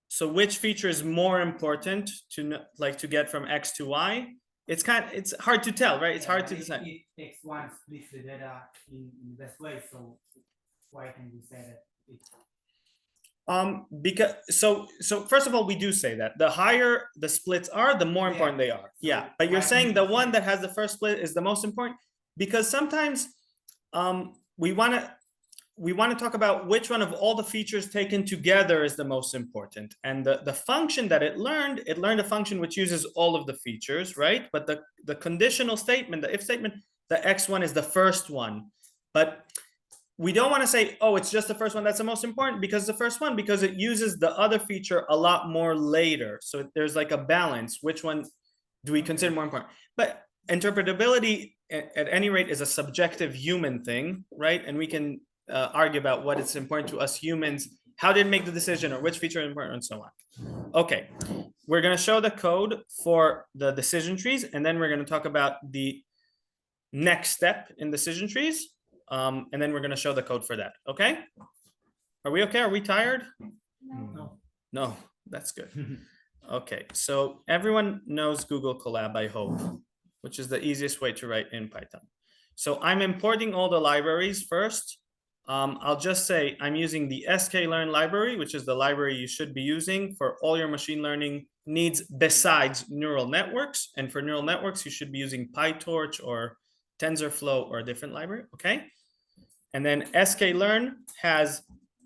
So which feature is more important to get from X to Y? It's hard to tell, right? It's hard to decide. If X1 splits the data in the best way, so why can we say that it's because so first of all, we do say that the higher the splits are, the more important they are. Yeah, but you're saying the one that has the first split is the most important, because sometimes we want to talk about which one of all the features taken together is the most important. And the function that it learned a function which uses all of the features, right? But the conditional statement, the if statement, the X1 is the first one. But we don't want to say, oh, it's just the first one that's the most important, because the first one, because it uses the other feature a lot more later. So there's like a balance. Which one do we consider more important? But interpretability, at any rate, is a subjective human thing, right? And we can argue about what is important to us humans, how did it make the decision, or which feature is important, and so on. Okay, we're going to show the code for the decision trees, and then we're going to talk about the next step in decision trees. And then we're going to show the code for that. Okay. Are we okay? Are we tired? No, that's good. Okay. So everyone knows Google Colab, I hope, which is the easiest way to write in Python. So I'm importing all the libraries first. I'll just say I'm using the sklearn library, which is the library you should be using for all your machine learning needs besides neural networks. And for neural networks, you should be using PyTorch or TensorFlow or a different library. Okay. And then sklearn has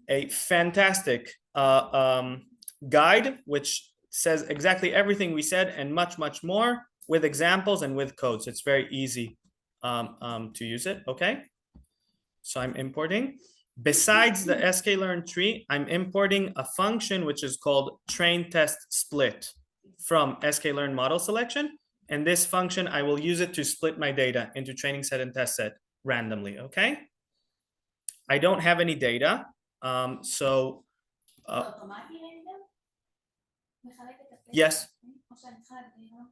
a fantastic guide, which says exactly everything we said and much, much more, with examples and with code. So it's very easy to use it. Okay. So I'm importing. Besides the sklearn tree, I'm importing a function which is called train test split from sklearn model selection. And this function, I will use it to split my data into training set and test set randomly. Okay. I don't have any data, yes.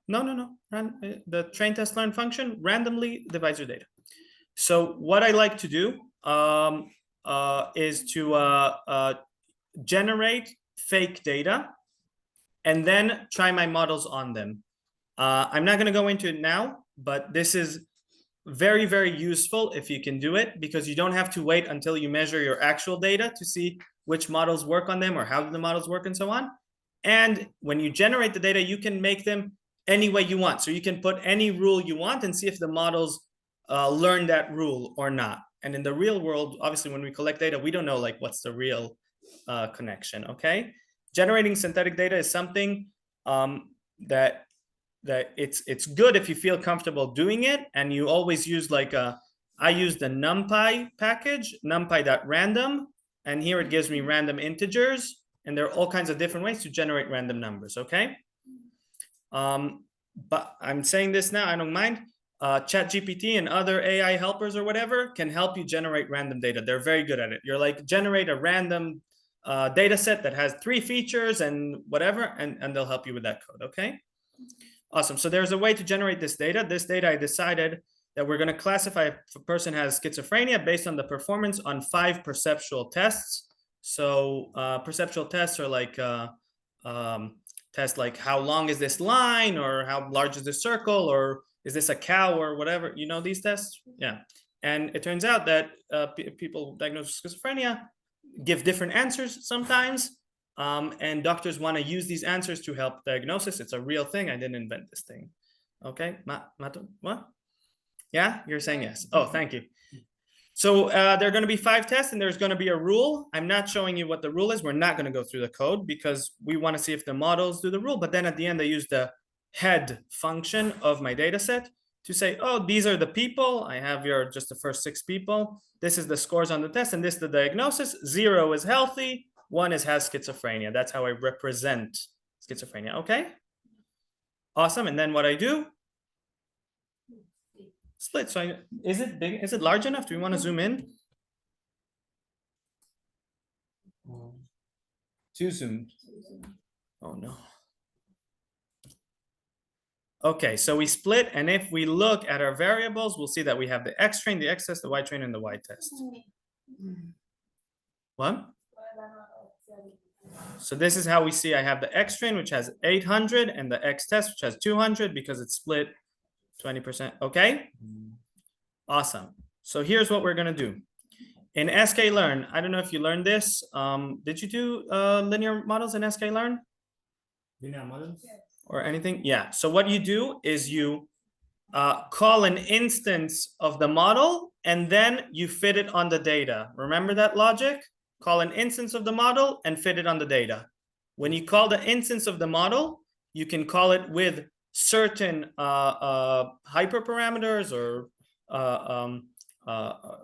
No. The train test learn function randomly divides your data. So what I like to do is to generate fake data and then try my models on them. I'm not going to go into it now, but this is very, very useful if you can do it, because you don't have to wait until you measure your actual data to see which models work on them or how the models work and so on. And when you generate the data, you can make them any way you want. So you can put any rule you want and see if the models learn that rule or not. And in the real world, obviously, when we collect data, we don't know like what's the real connection, okay? Generating synthetic data is something that it's good if you feel comfortable doing it, and you always use like I use the NumPy package, numpy.random, and here it gives me random integers, and there are all kinds of different ways to generate random numbers, okay? But I'm saying this now, I don't mind. ChatGPT and other AI helpers or whatever can help you generate random data. They're very good at it. You're like, generate a random data set that has 3 features and whatever, and they'll help you with that code, okay? Awesome. So there's a way to generate this data. This data, I decided that we're going to classify if a person has schizophrenia based on the performance on 5 perceptual tests. So perceptual tests are like tests like how long is this line, or how large is this circle, or is this a cow, or whatever, you know, these tests. Yeah. And it turns out that people diagnosed with schizophrenia give different answers sometimes. And doctors want to use these answers to help diagnosis. It's a real thing. I didn't invent this thing. Okay, Mato, what? Yeah, you're saying yes. Oh, thank you. So there are going to be 5 tests, and there's going to be a rule. I'm not showing you what the rule is. We're not going to go through the code because we want to see if the models do the rule. But then at the end, I use the head function of my data set to say, oh, these are the people. I have your just the first 6 people. This is the scores on the test, and this is the diagnosis. 0 is healthy. 1 is has schizophrenia. That's how I represent schizophrenia. Okay. Awesome. And then what I do, split. So is it big? Is it large enough? Do we want to zoom in? Too zoomed. Oh no. Okay, so we split, and if we look at our variables, we'll see that we have the X train, the X test, the Y train, and the Y test. What? So this is how we see I have the X train, which has 800, and the X test, which has 200, because it's split 20%. Okay. Awesome. So here's what we're going to do. In sklearn, I don't know if you learned this. Did you do linear models in sklearn? Linear models? Or anything? Yeah. So what you do is you call an instance of the model, and then you fit it on the data. Remember that logic? Call an instance of the model and fit it on the data. When you call the instance of the model, you can call it with certain hyperparameters or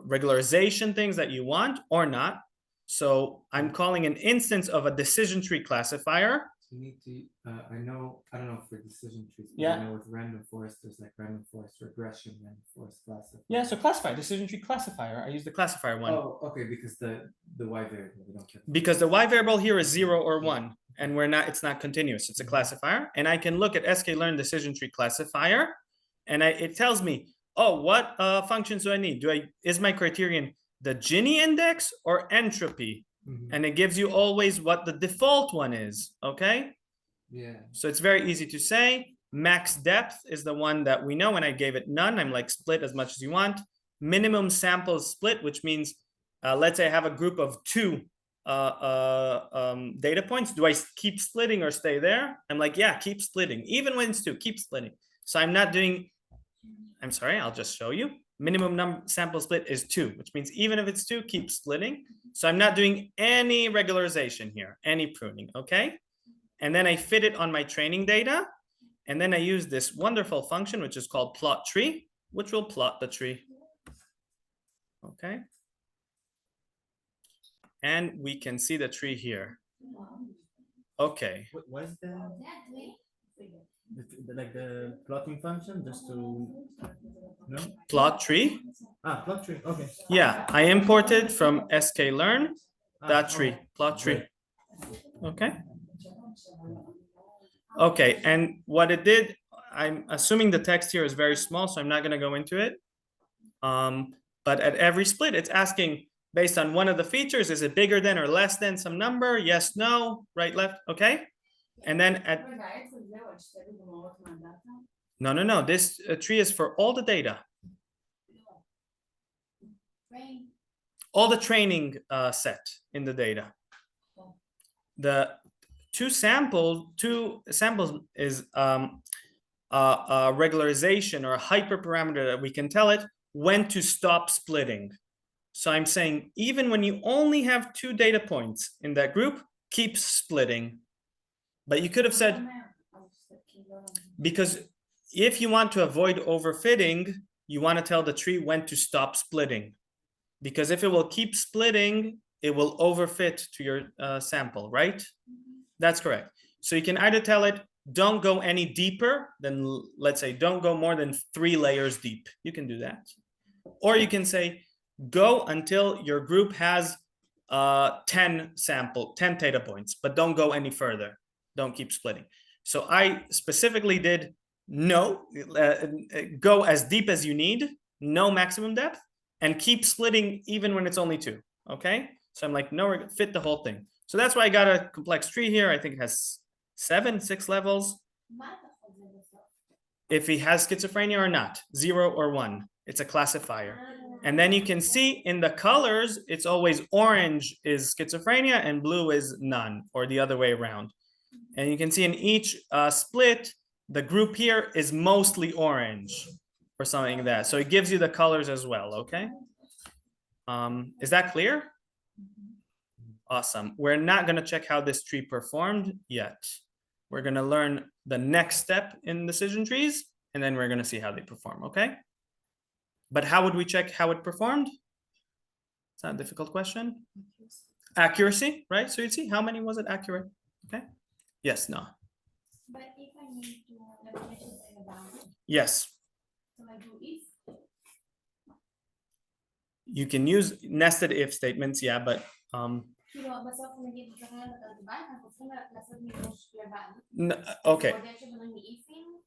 regularization things that you want or not. So I'm calling an instance of a decision tree classifier. You need to, I don't know for decision trees, but Yeah. I know with random forest, there's like random forest regression, random forest classifier. Yeah, so classifier, decision tree classifier. I use the classifier one. Oh, okay, because the Y variable, we don't care. Because the Y variable here is 0 or 1, and it's not continuous, it's a classifier. And I can look at sklearn decision tree classifier, and it tells me, oh, what functions do I need? Is my criterion the Gini index or entropy? And it gives you always what the default one is, okay? Yeah. So it's very easy to say. Max depth is the one that we know, and I gave it none. I'm like, split as much as you want. Minimum sample split, which means, let's say I have a group of 2 data points. Do I keep splitting or stay there? I'm like, yeah, keep splitting. Even when it's 2, keep splitting. So I'm not doing, I'm sorry, I'll just show you. Minimum sample split is 2, which means even if it's 2, keep splitting. So I'm not doing any regularization here, any pruning, okay? And then I fit it on my training data. And then I use this wonderful function, which is called plot tree, which will plot the tree. Okay. And we can see the tree here. Okay. What is like the plotting function, just to no? Plot tree. Plot tree. Okay. Yeah, I imported from sklearn that tree, okay. plot tree. Okay. Okay, and what it did, I'm assuming the text here is very small, so I'm not going to go into it. But at every split, it's asking based on one of the features, is it bigger than or less than some number? Yes, no, right, left. Okay. And then at, רגע, העץ הזה הוא על שתי דוגמאות מהדאטה? no, this tree is for all the data, Rain. all the training set in the data. The two samples is a regularization or a hyperparameter that we can tell it when to stop splitting. So I'm saying even when you only have 2 data points in that group, keep splitting. But you could have said, because if you want to avoid overfitting, you want to tell the tree when to stop splitting. Because if it will keep splitting, it will overfit to your sample, right? That's correct. So you can either tell it, don't go any deeper than, let's say, don't go more than 3 layers deep. You can do that. Or you can say, go until your group has 10 data points, but don't go any further. Don't keep splitting. So I specifically did no, go as deep as you need, no maximum depth, and keep splitting even when it's only 2, okay? So I'm like, no, we're gonna fit the whole thing. So that's why I got a complex tree here. I think it has 6 levels. If he has schizophrenia or not, 0 or 1, it's a classifier. And then you can see in the colors, it's always orange is schizophrenia and blue is none, or the other way around. And you can see in each split, the group here is mostly orange or something like that. So it gives you the colors as well, okay? Is that clear? Awesome. We're not gonna check how this tree performed yet. We're gonna learn the next step in decision trees, and then we're gonna see how they perform, okay? But how would we check how it performed? It's not a difficult question. Accuracy, right? So you'd see how many was it accurate, okay? Yes, no. But if I need to definition in a bound, Yes, so I do if. you can use nested if statements, yeah, but כאילו בסוף הוא נגיד צריך להיות לבד, אנחנו צריכים לעשות מימוש לבד. okay. מודל שבנוי מאיפים.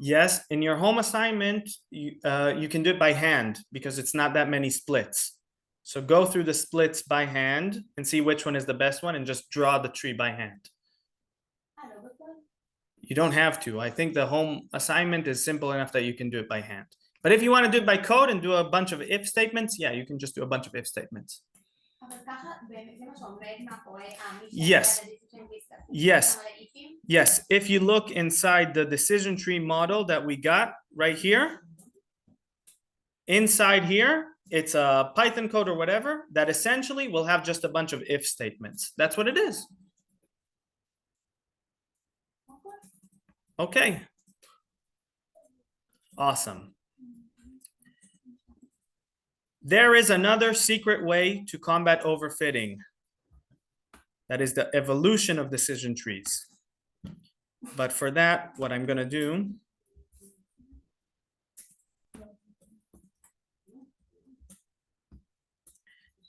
Yes, in your home assignment, you can do it by hand because it's not that many splits. So go through the splits by hand and see which one is the best one and just draw the tree by hand. You don't have to. I think the home assignment is simple enough that you can do it by hand. But if you want to do it by code and do a bunch of if statements, yeah, you can just do a bunch of if statements. Yes. Yes. Yes. If you look inside the decision tree model that we got right here, inside here, it's a Python code or whatever that essentially will have just a bunch of if statements. That's what it is. Okay. Awesome. There is another secret way to combat overfitting. That is the evolution of decision trees. But for that, what I'm going to do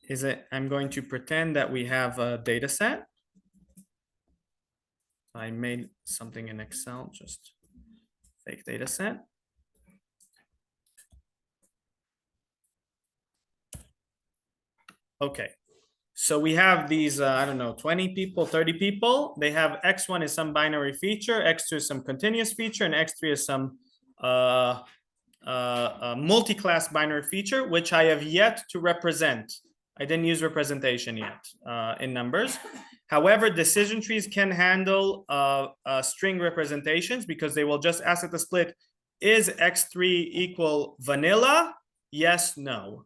is that I'm going to pretend that we have a data set. I made something in Excel, just fake data set. Okay, so we have these, I don't know, 20 people, 30 people. They have X1 is some binary feature, X2 is some continuous feature, and X3 is some multi-class binary feature, which I have yet to represent. I didn't use representation yet in numbers. However, decision trees can handle string representations because they will just ask at the split, is X3 equal vanilla? Yes, no.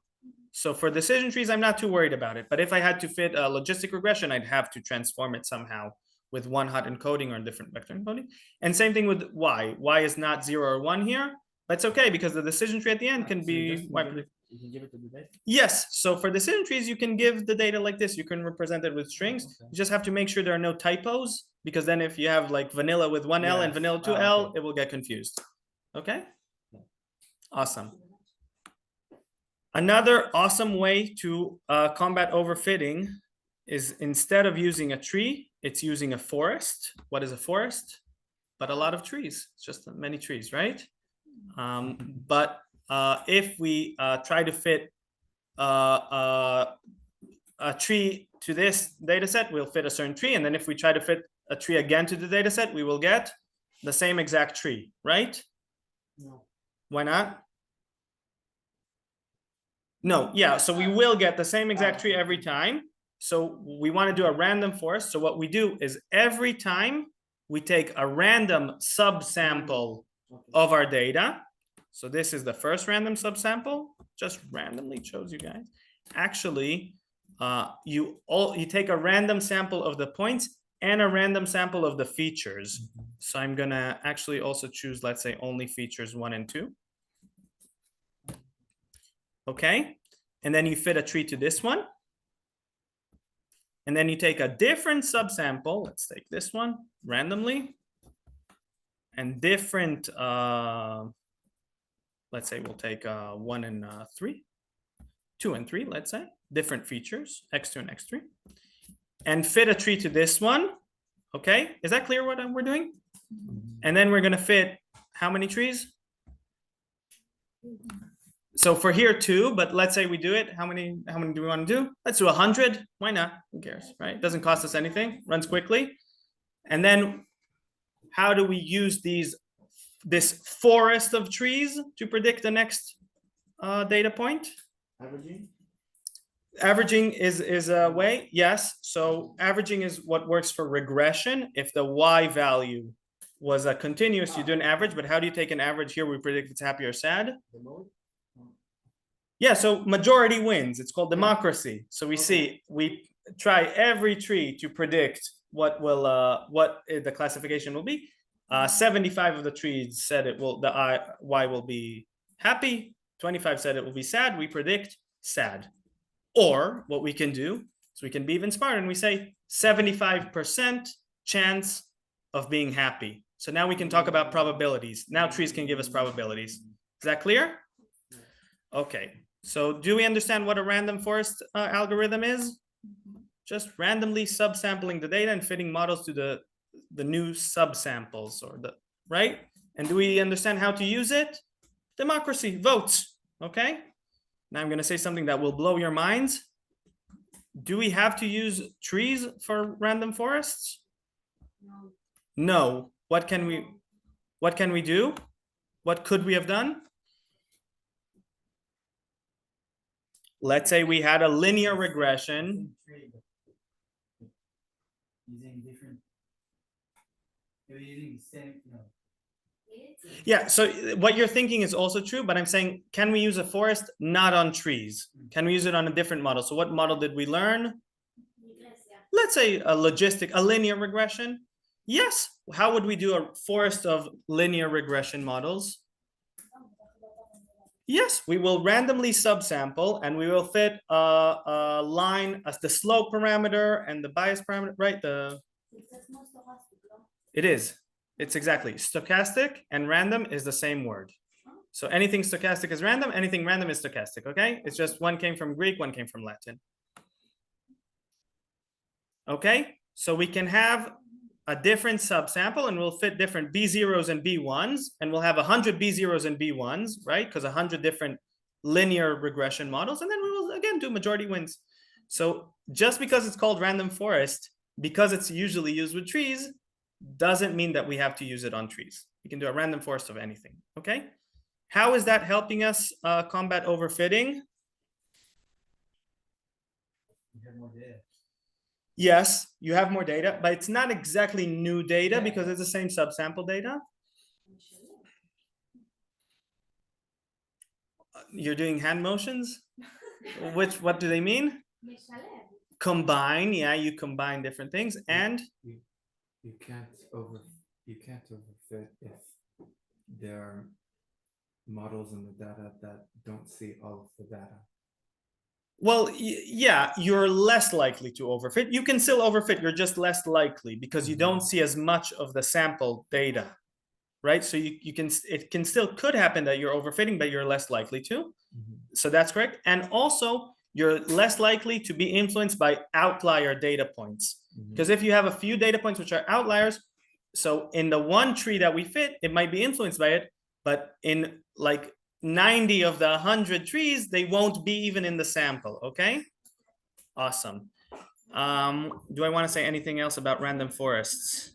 So for decision trees, I'm not too worried about it. But if I had to fit a logistic regression, I'd have to transform it somehow with one hot encoding or a different vector encoding. And same thing with Y. Y is not 0 or 1 here. But it's okay because the decision tree at the end can be Y. You can give it to the data? Yes. So for decision trees, you can give the data like this. You can represent it with strings. Okay. You just have to make sure there are no typos, because then if you have like vanilla with 1L and Yes. vanilla 2L, Okay. it will get confused. Okay? Awesome. Another awesome way to combat overfitting is instead of using a tree, it's using a forest. What is a forest? But a lot of trees. It's just many trees, right? But if we try to fit a tree to this data set, we'll fit a certain tree. And then if we try to fit a tree again to the data set, we will get the same exact tree, right? No. Why not? No, yeah, so we will get the same exact tree every time. So we want to do a random forest. So what we do is every time we take a random subsample of our data. So this is the first random subsample, just randomly chose you guys. Actually, you take a random sample of the points and a random sample of the features. So I'm gonna actually also choose, let's say, only features 1 and 2. Okay, and then you fit a tree to this one. And then you take a different subsample, let's take this one randomly, and different, let's say we'll take 1 and 3, 2 and 3, let's say, different features, x2 and x3, and fit a tree to this one. Okay, is that clear what we're doing? And then we're gonna fit how many trees? So for here 2, but let's say we do it. How many do we want to do? Let's do 100. Why not? Who cares, right? It doesn't cost us anything, runs quickly. And then how do we use this forest of trees to predict the next data point? Averaging? Averaging is a way, yes. So averaging is what works for regression. If the y value was a continuous, you do an average, but how do you take an average here? We predict if it's happy or sad. Yeah, so majority wins. It's called democracy. So we try every tree to predict what the classification will be. 75 of the trees said the y will be happy. 25 said it will be sad. We predict sad. Or what we can do is we can be even smarter and we say 75% chance of being happy. So now we can talk about probabilities. Now trees can give us probabilities. Is that clear? Okay. So do we understand what a random forest algorithm is? Just randomly subsampling the data and fitting models to the new subsamples right? And do we understand how to use it? Democracy, votes, okay? Now I'm gonna say something that will blow your minds. Do we have to use trees for random forests? No. What can we do? What could we have done? Let's say we had a linear regression. Using different. You're using the same. No. Yeah, so what you're thinking is also true, but I'm saying, can we use a forest not on trees? Can we use it on a different model? So what model did we learn? Let's say a linear regression. Yes. How would we do a forest of linear regression models? Yes, we will randomly subsample and we will fit a line as the slope parameter and the bias parameter, right? It is. It's exactly stochastic and random is the same word. So anything stochastic is random, anything random is stochastic, okay? It's just one came from Greek, one came from Latin. Okay, so we can have a different subsample and we'll fit different B0s and B1s and we'll have 100 B0s and B1s, right? Because 100 different linear regression models and then we will again do majority wins. So just because it's called random forest, because it's usually used with trees, doesn't mean that we have to use it on trees. You can do a random forest of anything, okay? How is that helping us combat overfitting? You have more data. Yes, you have more data, but it's not exactly new data because it's the same subsample data. You're doing hand motions? What do they mean? Combine, yeah, you combine different things and you can't overfit if there are models in the data that don't see all of the data. well, yeah, you're less likely to overfit. You can still overfit, you're just less likely because you don't see as much of the sample data, right? So it can still could happen that you're overfitting, but you're less likely to. So that's correct. And also you're less likely to be influenced by outlier data points. Because if you have a few data points which are outliers, so in the one tree that we fit, it might be influenced by it, but in like 90 of the 100 trees, they won't be even in the sample, okay? Awesome. Do I want to say anything else about random forests?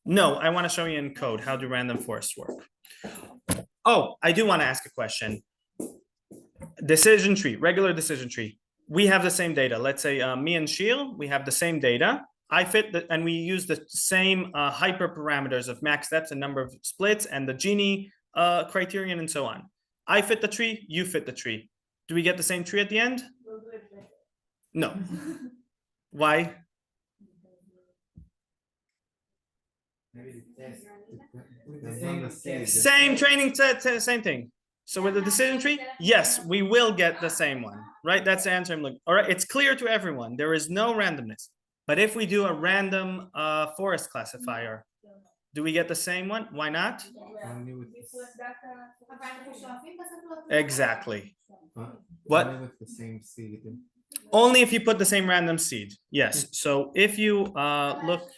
No, I want to show you in code how do random forests work. Oh, I do want to ask a question. Decision tree, regular decision tree. We have the same data. Let's say me and Shil, we have the same data. I fit the, and we use the same hyperparameters of max steps and number of splits and the Gini criterion and so on. I fit the tree, you fit the tree. Do we get the same tree at the end? No. Why? Maybe the test. Depends on the seed. Same training set, same thing. So with the decision tree, yes, we will get the same one, right? That's the answer I'm looking. All right, it's clear to everyone. There is no randomness. But if we do a random forest classifier, do we get the same one? Why not? Only with Exactly. Huh? What? Only with the same seed. Only if you put the same random seed. Yes. So if you look,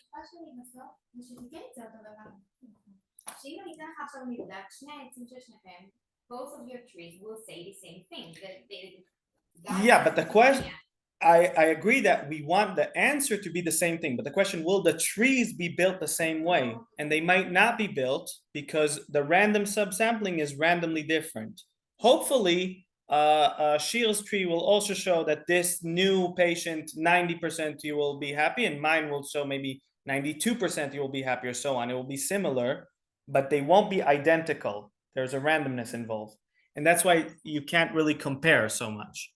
שאם אני אתן לך עכשיו מבדק, שני העצים של שניכם, both of your trees will say the same thing. Yeah, but the question, I agree that we want the answer to be the same thing, but the question, will the trees be built the same way? And they might not be built because the random subsampling is randomly different. Hopefully, Shil's tree will also show that this new patient, 90% you will be happy, and mine will show maybe 92% you will be happy, or so on. It will be similar, but they won't be identical. There's a randomness involved. And that's why you can't really compare so much.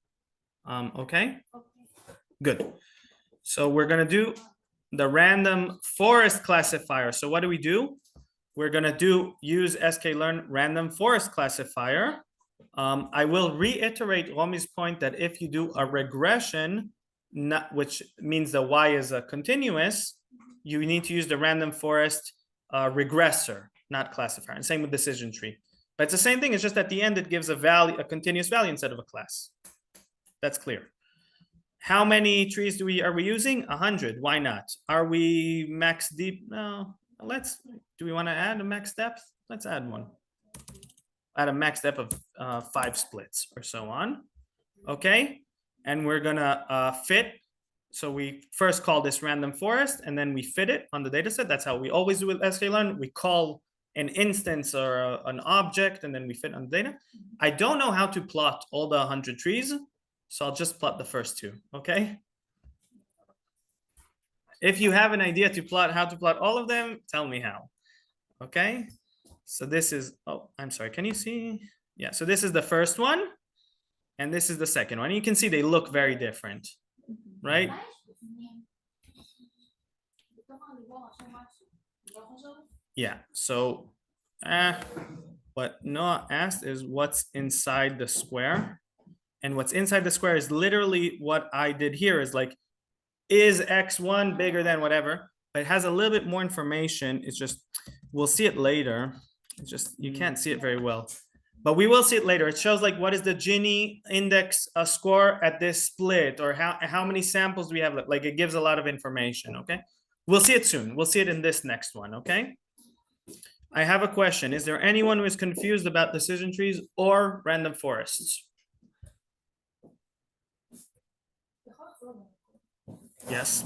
Okay? Good. So we're going to do the random forest classifier. So what do? We're going to use sklearn random forest classifier. I will reiterate Romi's point that if you do a regression, which means the y is a continuous, you need to use the random forest regressor, not classifier. And same with decision tree. But it's the same thing. It's just at the end, it gives a value, a continuous value instead of a class. That's clear. How many trees are we using? 100. Why not? Are we max deep? No. Do we want to add a max depth? Let's add one. Add a max depth of 5 splits or so on. Okay. And we're gonna fit. So we first call this random forest and then we fit it on the data set. That's how we always do with sklearn. We call an instance or an object and then we fit on the data. I don't know how to plot all the 100 trees. So I'll just plot the first 2, okay? If you have an idea to plot how to plot all of them, tell me how, okay? So this is, oh, I'm sorry, can you see? Yeah, so this is the first one, and this is the second one. You can see they look very different, right? Yeah, so what Noah asked is what's inside the square? And what's inside the square is literally what I did here is like, is x1 bigger than whatever, but it has a little bit more information. It's just, we'll see it later. It's just, you can't see it very well, but we will see it later. It shows like, what is the Gini index score at this split, or how many samples do we have? Like it gives a lot of information, okay? We'll see it soon. We'll see it in this next one, okay? I have a question. Is there anyone who is confused about decision trees or random forests? Yes.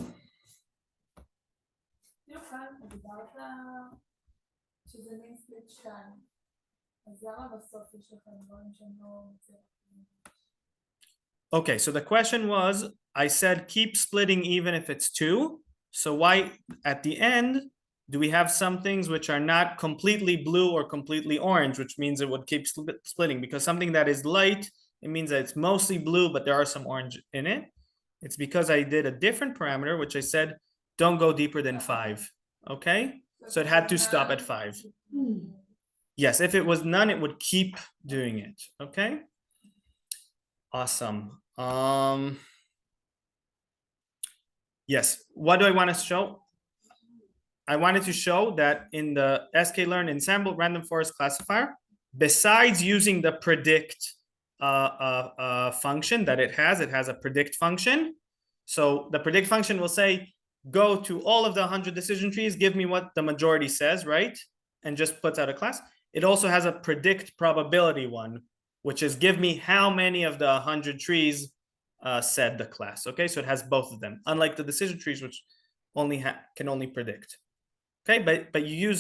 Okay, so the question was, I said keep splitting even if it's 2. So why at the end do we have some things which are not completely blue or completely orange, which means it would keep splitting? Because something that is light, it means that it's mostly blue, but there are some orange in it. It's because I did a different parameter, which I said, don't go deeper than 5, okay? So it had to stop at 5. Yes, if it was none, it would keep doing it, okay? Awesome. Yes, what do I want to show? I wanted to show that in the sklearn ensemble random forest classifier, besides using the predict function that it has a predict function. So the predict function will say, go to all of the 100 decision trees, give me what the majority says, right? And just puts out a class. It also has a predict probability one, which is give me how many of the 100 trees said the class. Okay, so it has both of them, unlike the decision trees, which can only predict. Okay, but you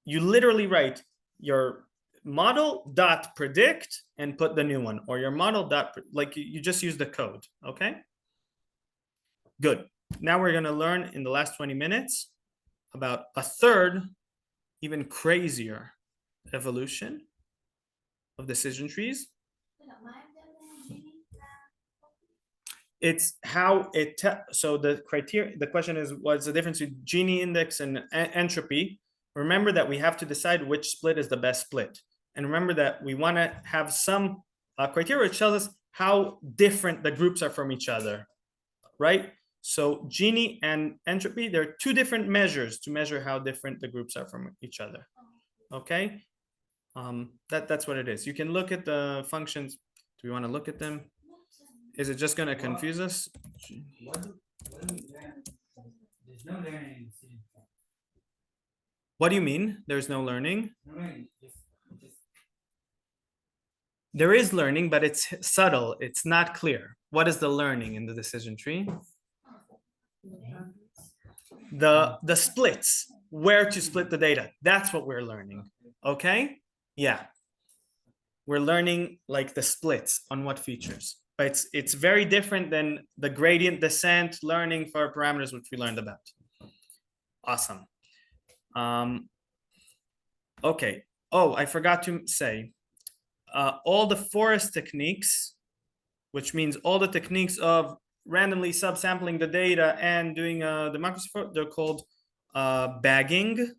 literally write your model dot predict and put the new one, or your model dot, like you just use the code. Okay, good. Now we're going to learn in the last 20 minutes about a third, even crazier evolution of decision trees. It's how it so the criteria, the question is, what's the difference between Gini index and entropy? Remember that we have to decide which split is the best split, and remember that we want to have some criteria which tells us how different the groups are from each other, right? So Gini and entropy, they're two different measures to measure how different the groups are from each other. Okay, that's what it is. You can look at the functions. Do we want to look at them? Is it just going to confuse us? What do we learn? There's no learning in decision tree. What do you mean? There's no learning? No learning, just There is learning, but it's subtle. It's not clear. What is the learning in the decision tree? The splits, where to split the data. That's what we're learning. Okay? Yeah. We're learning like the splits on what features. But it's very different than the gradient descent learning for parameters, which we learned about. Awesome. Okay. Oh, I forgot to say, all the forest techniques, which means all the techniques of randomly subsampling the data and doing democracy, they're called bagging.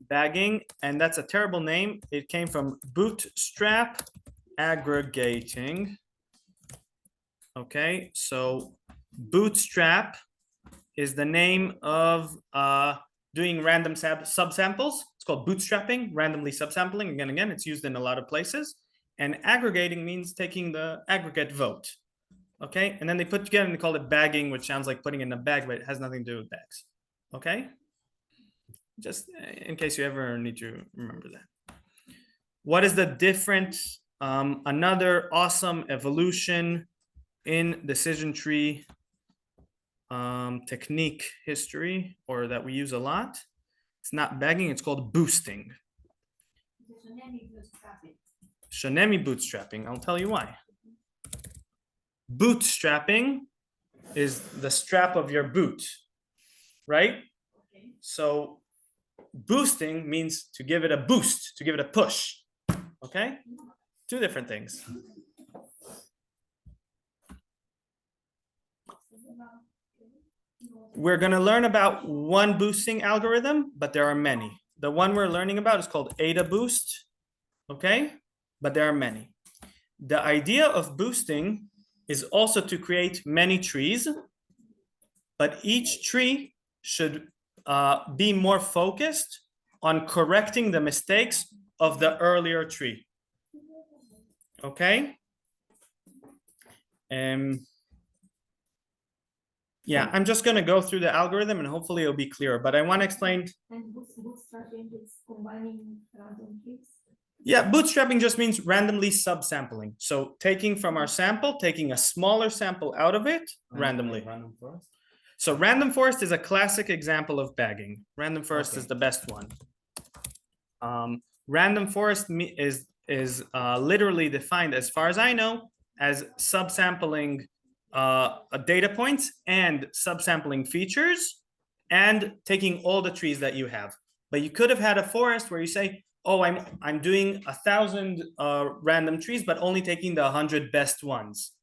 Bagging, and that's a terrible name. It came from bootstrap aggregating. Okay, so bootstrap is the name of doing random subsamples. It's called bootstrapping, randomly subsampling. Again, it's used in a lot of places. And aggregating means taking the aggregate vote. Okay, and then they put together and they call it bagging, which sounds like putting in a bag, but it has nothing to do with bags. Okay, just in case you ever need to remember that. What is the different, another awesome evolution in decision tree technique history, or that we use a lot? It's not bagging, it's called boosting. Shonemi bootstrapping. I'll tell you why. Bootstrapping is the strap of your boot, right? So boosting means to give it a boost, to give it a push. Okay? Two different things. We're going to learn about one boosting algorithm, but there are many. The one we're learning about is called AdaBoost. Okay? But there are many. The idea of boosting is also to create many trees, but each tree should be more focused on correcting the mistakes of the earlier tree. Okay? Yeah, I'm just going to go through the algorithm and hopefully it'll be clearer, but I want to explain. And bootstrapping is combining random trees. Yeah, bootstrapping just means randomly subsampling. So taking from our sample, taking a smaller sample out of it randomly. Random forest? So random forest is a classic example of bagging. Random forest is the best one. Random forest is literally defined, as far as I know, as subsampling data points and subsampling features and taking all the trees that you have. But you could have had a forest where you say, oh, I'm doing 1,000 random trees, but only taking the 100 best ones.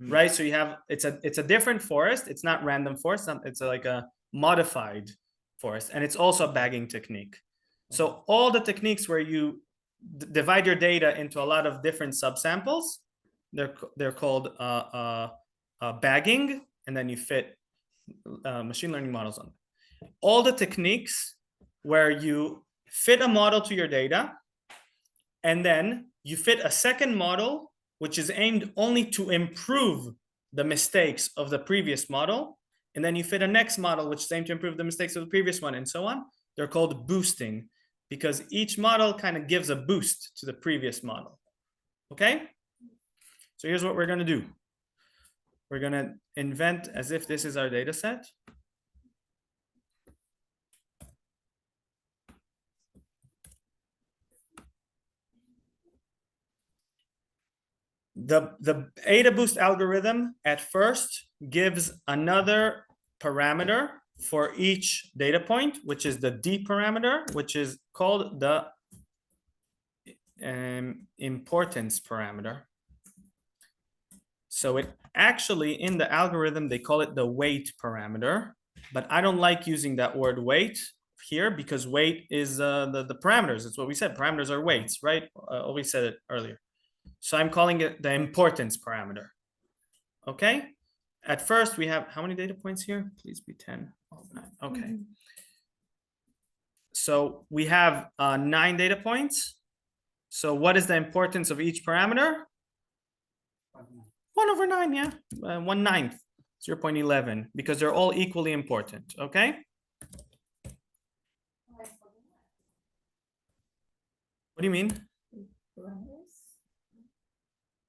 Right, so you have it's a different forest. It's not random forest. It's like a modified forest, and it's also a bagging technique. So all the techniques where you divide your data into a lot of different subsamples, they're called bagging, and then you fit machine learning models on them. All the techniques where you fit a model to your data, and then you fit a second model which is aimed only to improve the mistakes of the previous model. And then you fit a next model, which is aimed to improve the mistakes of the previous one, and so on. They're called boosting because each model kind of gives a boost to the previous model. Okay? So here's what we're going to do. We're going to invent as if this is our data set. The AdaBoost algorithm at first gives another parameter for each data point, which is the D parameter, which is called the importance parameter. So it actually, in the algorithm, they call it the weight parameter, but I don't like using that word weight here because weight is the parameters. It's what we said. Parameters are weights, right? Always said it earlier. So I'm calling it the importance parameter. Okay. At first, we have how many data points here? Please be 10. Okay. So we have 9 data points. So what is the importance of each parameter? 1/9, yeah. 1/9, 0.11, because they're all equally important. Okay. What do you mean?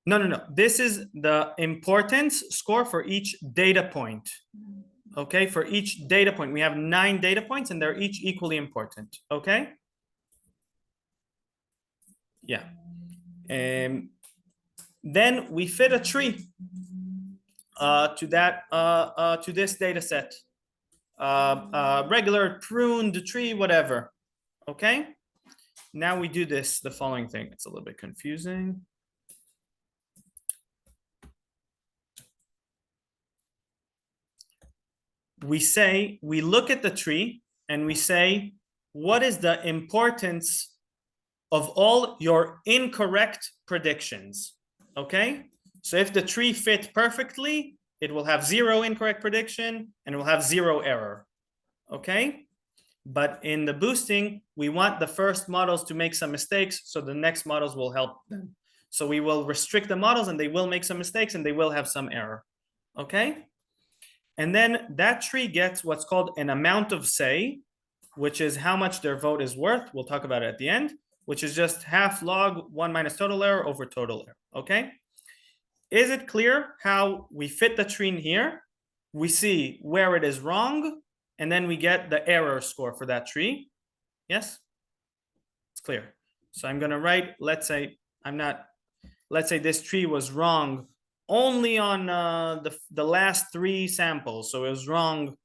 No. This is the importance score for each data point. Okay, for each data point, we have 9 data points and they're each equally important. Okay. Yeah. Then we fit a tree to this data set. Regular pruned tree, whatever. Okay. Now we do the following thing. It's a little bit confusing. We look at the tree and we say, what is the importance of all your incorrect predictions? Okay, so if the tree fit perfectly, it will have 0 incorrect prediction and it will have 0 error. Okay, but in the boosting, we want the first models to make some mistakes so the next models will help them. So we will restrict the models and they will make some mistakes and they will have some error. Okay. And then that tree gets what's called an amount of say, which is how much their vote is worth. We'll talk about it at the end, which is just half log 1 minus total error over total error. Okay. Is it clear how we fit the tree in here? We see where it is wrong, and then we get the error score for that tree. Yes, it's clear. So I'm going to write, let's say this tree was wrong only on the last 3 samples. So it was wrong.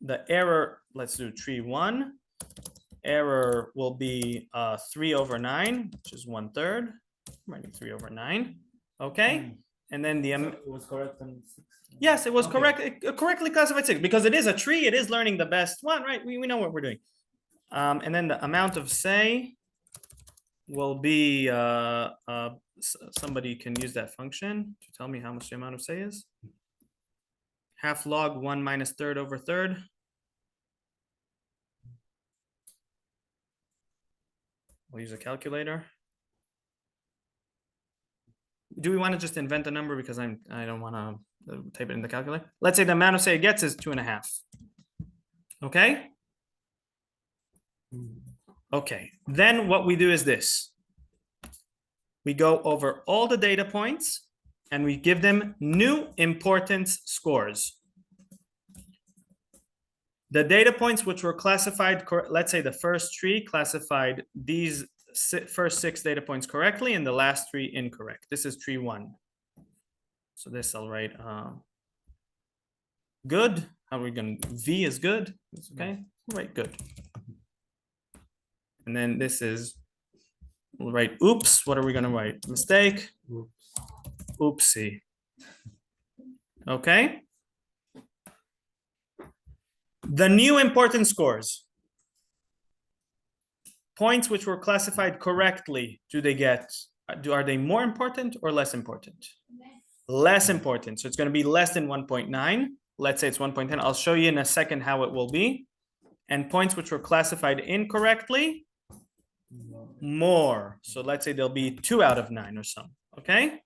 The error, let's do tree 1. Error will be 3/9, which is 1/3. I'm writing 3/9. Okay. And then the it was correct on 6. yes, it was Okay. correct. It correctly classified 6 because it is a tree. It is learning the best one, right? We know what we're doing. And then the amount of say will be somebody can use that function to tell me how much the amount of say is. Half log 1 minus 1/3 over 1/3. We'll use a calculator. Do we want to just invent a number because I don't want to type it in the calculator? Let's say the amount of say it gets is 2.5. Okay. Okay. Then what we do is this. We go over all the data points and we give them new importance scores. The data points which were classified, let's say the first tree classified these first 6 data points correctly and the last 3 incorrect. This is tree 1. So this I'll write good. How are we going to, V is good. It's okay. We'll write good. And then this is, we'll write oops. What are we going to write? Mistake. Oopsie. Okay. The new importance scores. Points which were classified correctly, do they get, are they more important or less important? Less important. So it's going to be less than 1.9. Let's say it's 1.10. I'll show you in a second how it will be. And points which were classified incorrectly, more. So let's say they'll be 2 out of 9 or so. Okay.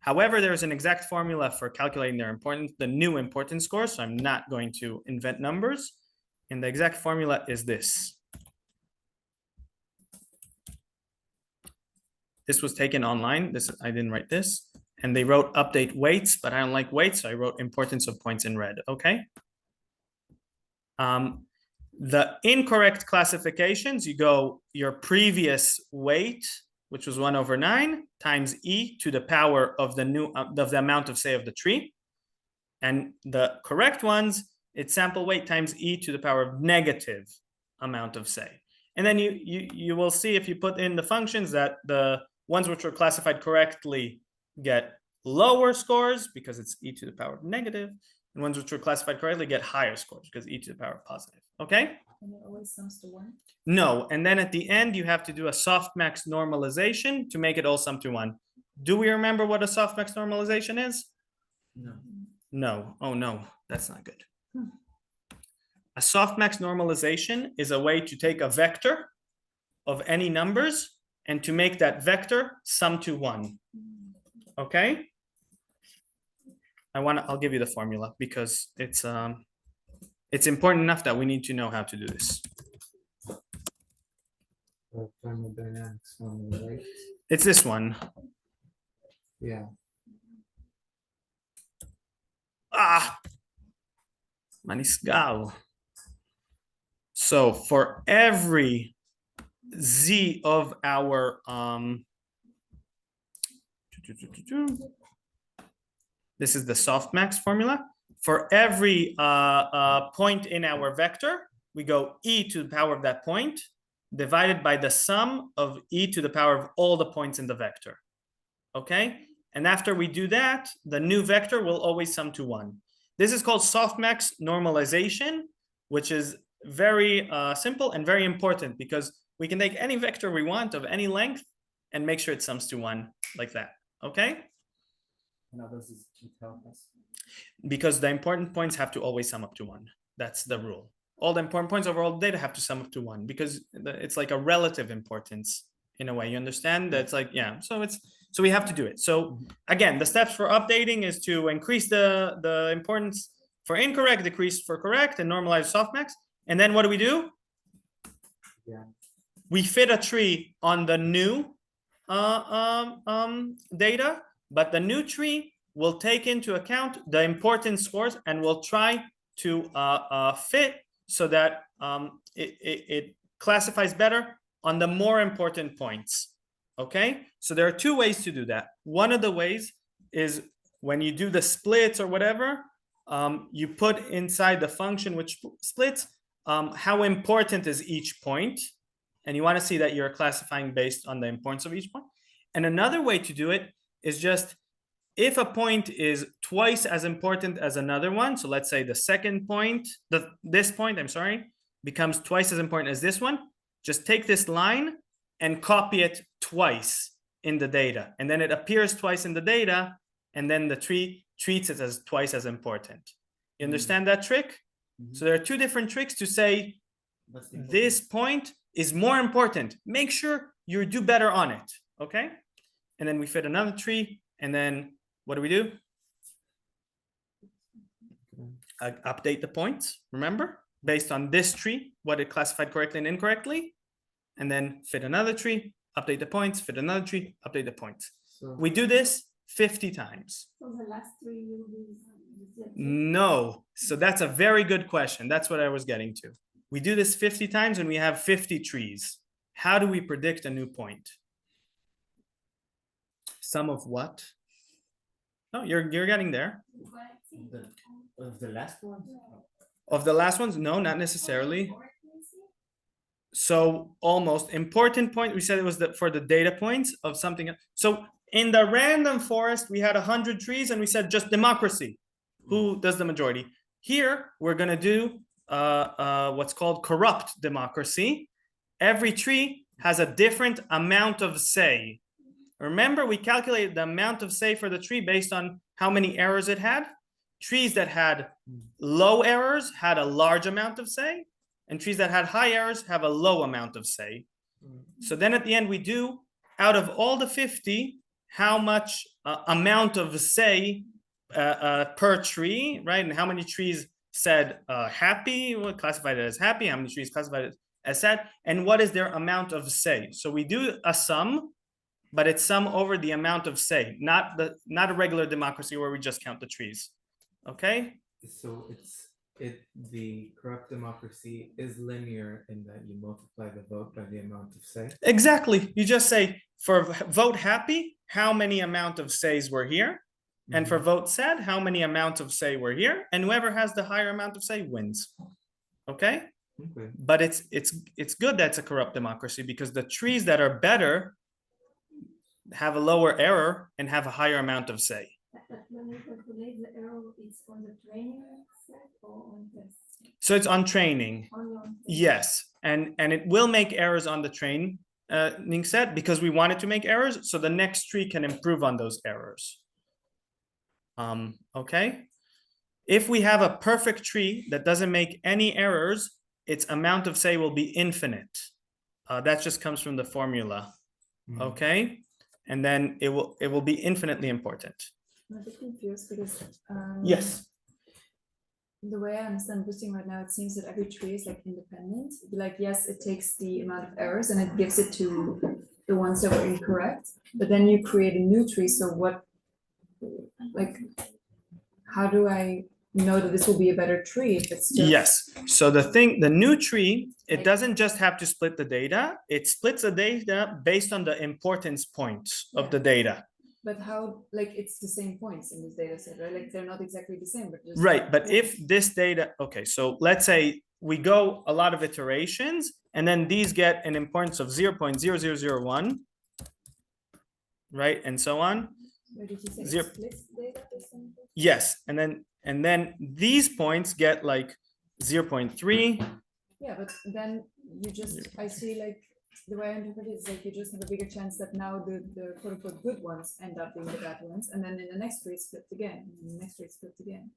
However, there's an exact formula for calculating their importance, the new importance score. So I'm not going to invent numbers. And the exact formula is this. This was taken online. I didn't write this. and they wrote update weights, but I don't like weights, so I wrote importance of points in red, okay? The incorrect classifications, you go your previous weight, which was 1/9, times e to the power of the new of the amount of say of the tree. And the correct ones, it's sample weight times e to the power of negative amount of say. And then you will see if you put in the functions that the ones which were classified correctly get lower scores because it's e to the power of negative, and ones which were classified correctly get higher scores because e to the power of positive. Okay? And it always sums to 1. No, and then at the end you have to do a softmax normalization to make it all sum to 1. Do we remember what a softmax normalization is? No. No. Oh no, that's not good. A softmax normalization is a way to take a vector of any numbers and to make that vector sum to 1. Okay? I'll give you the formula because it's important enough that we need to know how to do this. Thermodynamics formula, right? It's this one. Yeah. Manisgal. So for every z of our this is the softmax formula. For every point in our vector, we go e to the power of that point divided by the sum of e to the power of all the points in the vector. Okay? And after we do that, the new vector will always sum to 1. This is called softmax normalization, which is very simple and very important because we can take any vector we want of any length and make sure it sums to 1 like that. Okay? And how does this help us? Because the important points have to always sum up to 1. That's the rule. All the important points over all the data have to sum up to 1 because it's like a relative importance in a way. You understand? That's like, yeah. So we have to do it. So again, the steps for updating is to increase the importance for incorrect, decrease for correct, and normalize softmax. And then what do? Yeah. We fit a tree on the new data, but the new tree will take into account the importance scores and will try to fit so that it classifies better on the more important points. Okay, so there are 2 ways to do that. One of the ways is when you do the splits or whatever, you put inside the function which splits how important is each point, and you want to see that you're classifying based on the importance of each point. And another way to do it is just if a point is twice as important as another one, so let's say the second point, this point, I'm sorry, becomes twice as important as this one, just take this line and copy it twice in the data. And then it appears twice in the data, and then the tree treats it as twice as important. You understand that trick? So there are 2 different tricks to say this point is more important. Make sure you do better on it, okay? And then we fit another tree, and then what do? Update the points, remember? Based on this tree, what it classified correctly and incorrectly, and then fit another tree, update the points, fit another tree, update the points. So We do this 50 times. So the last 3 will be. No, so that's a very good question. That's what I was getting to. We do this 50 times and we have 50 trees. How do we predict a new point? Sum of what? No, you're getting there. Of the last one? Of the last ones? No, not necessarily. So almost important point. We said it was for the data points of something. So in the random forest, we had 100 trees and we said just democracy. Who does the majority? Here, we're going to do what's called corrupt democracy. Every tree has a different amount of say. Remember, we calculated the amount of say for the tree based on how many errors it had. Trees that had low errors had a large amount of say, and trees that had high errors have a low amount of say. So then at the end, we do, out of all the 50, how much amount of say per tree, right? And how many trees said happy, classified it as happy, how many trees classified it as sad, and what is their amount of say. So we do a sum but it's sum over the amount of say, not a regular democracy where we just count the trees. Okay? So the corrupt democracy is linear in that you multiply the vote by the amount of say. Exactly. You just say for vote happy, how many amount of says were here, and for vote sad, how many amount of say were here, and whoever has the higher amount of say wins. Okay? Okay. But it's good that's a corrupt democracy because the trees that are better have a lower error and have a higher amount of say. But when you calculate the error, it's on the training set or on test? So it's on training. Only on test. Yes, and it will make errors on the training set because we want it to make errors, so the next tree can improve on those errors. Okay. If we have a perfect tree that doesn't make any errors, its amount of say will be infinite. That just comes from the formula. Okay, and then it will be infinitely important. I'm a bit confused because Yes. the way I understand boosting right now, it seems that every tree is like independent. Like, yes, it takes the amount of errors and it gives it to the ones that were incorrect, but then you create a new tree. So what, like, how do I know that this will be a better tree if it's just? Yes. So the new tree, it doesn't just have to split the data. It splits the data based on the importance points of the data. But how, like, it's the same points in this data set, right? Like, they're not exactly the same, but just. Right, but if this data, okay, so let's say we go a lot of iterations and then these get an importance of 0.0001, right, and so on. Where did you say? Zero. Splits data or something? Yes, and then these points get like 0.3. Yeah, but then you just, I see, like, the way I interpret it is like you just have a bigger chance that now the quote unquote good ones end up being the bad ones, and then in the next tree it's flipped again, and in the next tree it's flipped again.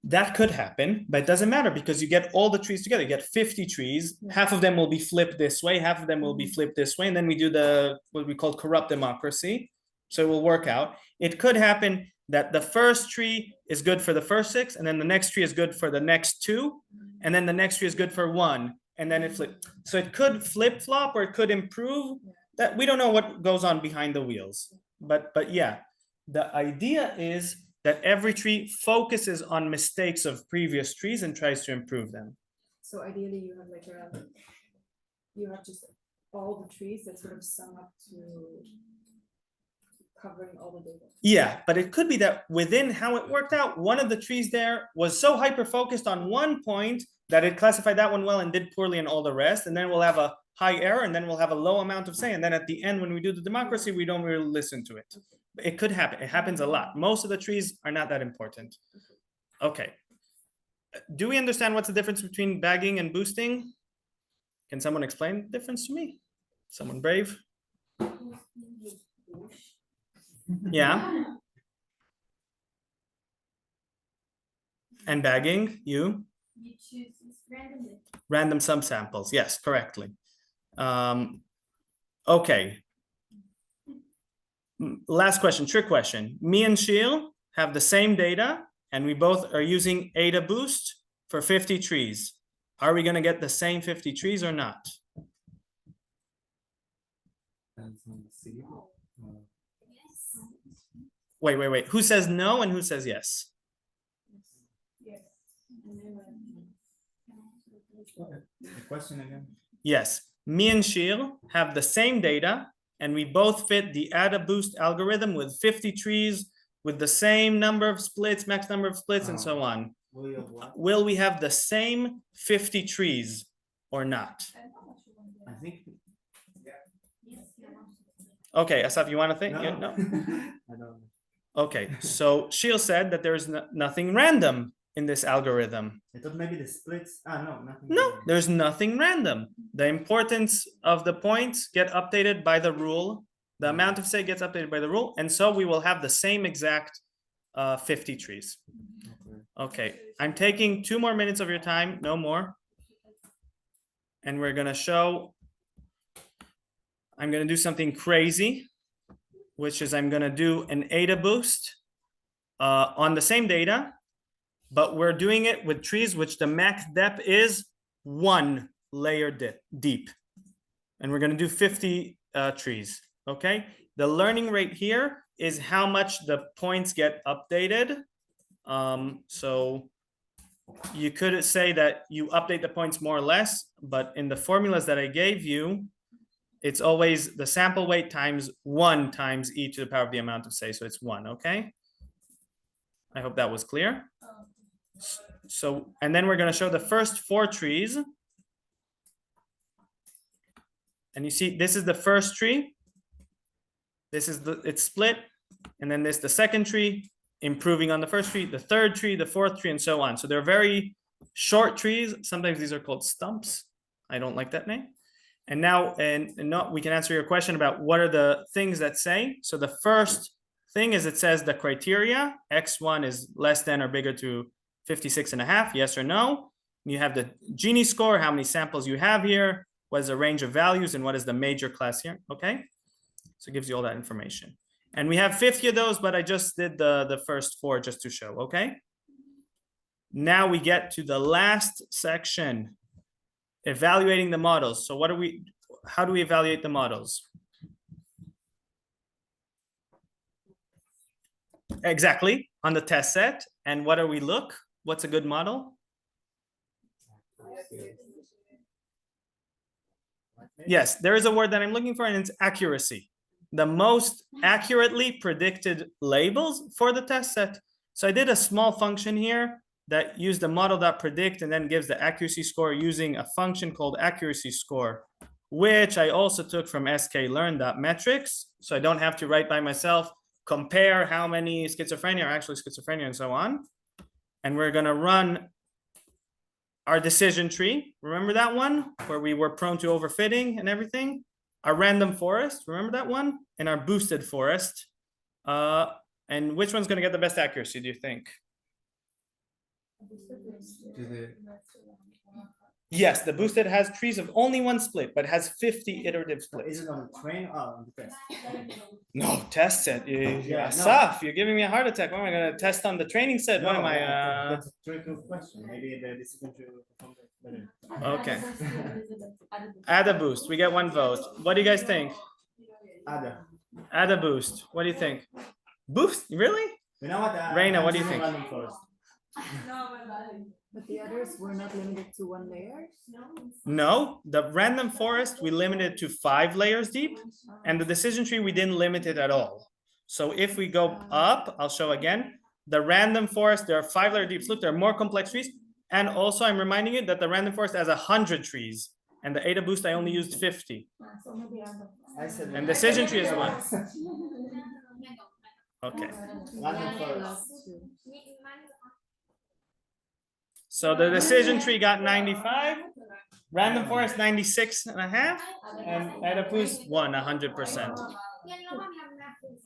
That could happen, but it doesn't matter because you get all the trees together. You get 50 trees. Yeah. Half of them will be flipped this way, half of them will be flipped this way, and then we do what we call corrupt democracy. So it will work out. It could happen that the first tree is good for the first 6, and then the next tree is good for the next 2, and then the next tree is good for 1, and then it flips. So it could flip-flop or it could improve. That we don't know what goes on behind the wheels. But yeah, the idea is that every tree focuses on mistakes of previous trees and tries to improve them. So ideally you have like you have just all the trees that sort of sum up to covering all the data. Yeah, but it could be that within how it worked out, one of the trees there was so hyper-focused on one point that it classified that one well and did poorly in all the rest, and then we'll have a high error, and then we'll have a low amount of say, and then at the end, when we do the democracy, we don't really listen to it. It could happen. It happens a lot. Most of the trees are not that important. Okay. Do we understand what's the difference between bagging and boosting? Can someone explain the difference to me? Someone brave? Yeah. And bagging, you? You choose randomly. Random subsamples, yes, correctly. Okay. Last question, trick question. Me and Sheil have the same data and we both are using ADA Boost for 50 trees. Are we gonna get the same 50 trees or not? Depends on the seed. Yes. Wait. Who says no and who says yes? Yes. The question again? Yes. Me and Sheil have the same data and we both fit the ADA Boost algorithm with 50 trees with the same number of splits, max number of splits, and so on. Will you have what? Will we have the same 50 trees or not? I think. Okay, Asaf, you want to think? Yeah, no. I don't know. Okay, so Sheil said that there's nothing random in this algorithm. I thought maybe the splits. No, nothing. No, there's nothing random. The importance of the points get updated by the rule. The amount of say gets updated by the rule. And so we will have the same exact 50 trees. Okay, I'm taking 2 more minutes of your time, no more. And we're gonna show, I'm gonna do something crazy, which is I'm gonna do an ADA Boost on the same data, but we're doing it with trees which the max depth is 1 layer deep. And we're gonna do 50 trees, okay? The learning rate here is how much the points get updated. So you could say that you update the points more or less, but in the formulas that I gave you, it's always the sample weight times 1 times e to the power of the amount of say. So it's 1, okay? I hope that was clear. So, and then we're going to show the first 4 trees. And you see, this is the first tree. This is it's split. And then this, the second tree, improving on the first tree, the third tree, the fourth tree, and so on. So they're very short trees. Sometimes these are called stumps. I don't like that name. And now, we can answer your question about what are the things that say. So the first thing is it says the criteria, X1 is less than or bigger to 56.5, yes or no. You have the Gini score, how many samples you have here, what is the range of values, and what is the major class here, okay? So it gives you all that information. And we have 50 of those, but I just did the first 4 just to show, okay? Now we get to the last section, evaluating the models. So how do we evaluate the models? Exactly, on the test set. And what do we look? What's a good model? Yes, there is a word that I'm looking for, and it's accuracy. The most accurately predicted labels for the test set. So I did a small function here that used the model.predict and then gives the accuracy score using a function called accuracy score, which I also took from sklearn.metrics. So I don't have to write by myself, compare how many schizophrenia are actually schizophrenia and so on. And we're going to run our decision tree. Remember that one where we were prone to overfitting and everything? Our random forest, remember that one? And our boosted forest. And which one's going to get the best accuracy, do you think? Yes, the boosted has trees of only 1 split, but has 50 iterative splits. Is it on the train or on the test? No, test set. Yeah, Asaf, you're giving me a heart attack. What am I going to test on the training set? What am I? That's a tricky question. Maybe the decision to perform better. Okay. Add a boost. We get 1 vote. What do you guys think? Add a boost. What do you think? Boost? Really? You know what? Reina, what do you think? But the others were not limited to 1 layer? No, the random forest we limited to 5 layers deep, and the decision tree we didn't limit it at all. So if we go up, I'll show again, the random forest, there are 5 layer deeps. Look, there are more complex trees. And also I'm reminding you that the random forest has 100 trees, and the ADA boost I only used 50. And decision tree is 1. Okay. So the decision tree got 95, random forest 96.5, and ADA boost 100%.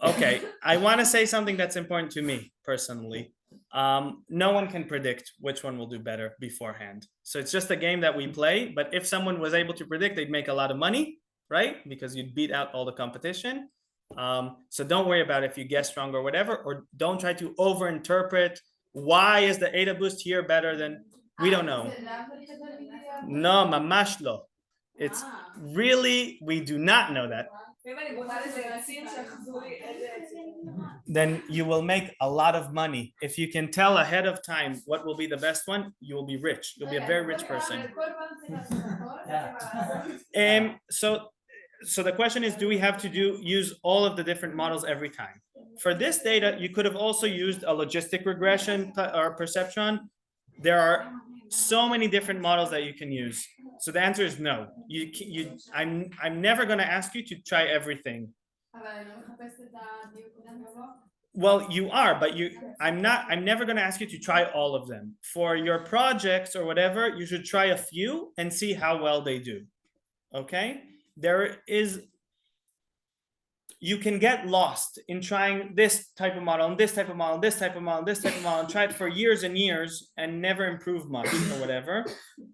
Okay, I want to say something that's important to me personally. No one can predict which one will do better beforehand. So it's just a game that we play, but if someone was able to predict, they'd make a lot of money, right? Because you'd beat out all the competition. So don't worry about if you guess wrong or whatever, or don't try to overinterpret. Why is the ADA boost here better than, we don't know. No, mamash lo. It's really, we do not know that. Then you will make a lot of money. If you can tell ahead of time what will be the best one, you will be rich. You'll be a very rich person. So the question is, do we have to use all of the different models every time? For this data, you could have also used a logistic regression or perceptron. There are so many different models that you can use. So the answer is no. I'm never going to ask you to try everything. Well, you are, but I'm never going to ask you to try all of them. For your projects or whatever, you should try a few and see how well they do. Okay? You can get lost in trying this type of model and this type of model, this type of model, this type of model, and try it for years and years and never improve much or whatever.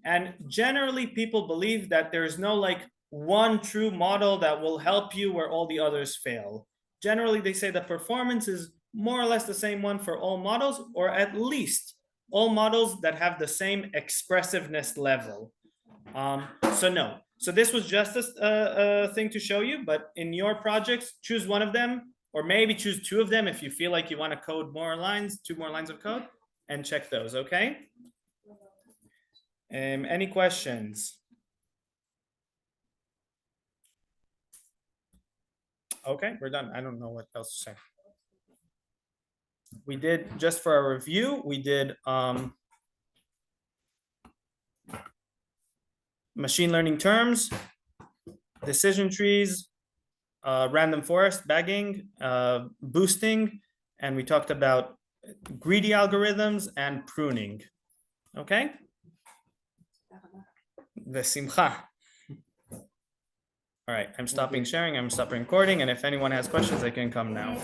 And generally people believe that there is no like one true model that will help you where all the others fail. Generally, they say the performance is more or less the same one for all models, or at least all models that have the same expressiveness level. So no, So this was just a thing to show you, but in your projects, choose one of them, or maybe choose two of them if you feel like you want to code more lines, 2 more lines of code, and check those, okay? Any questions? Okay, we're done. I don't know what else to say. We did, just for a review, we did machine learning terms, decision trees, random forest bagging, boosting, and we talked about greedy algorithms and pruning. Okay? V'simcha. All right, I'm stopping sharing, I'm stopping recording, and if anyone has questions, they can come now.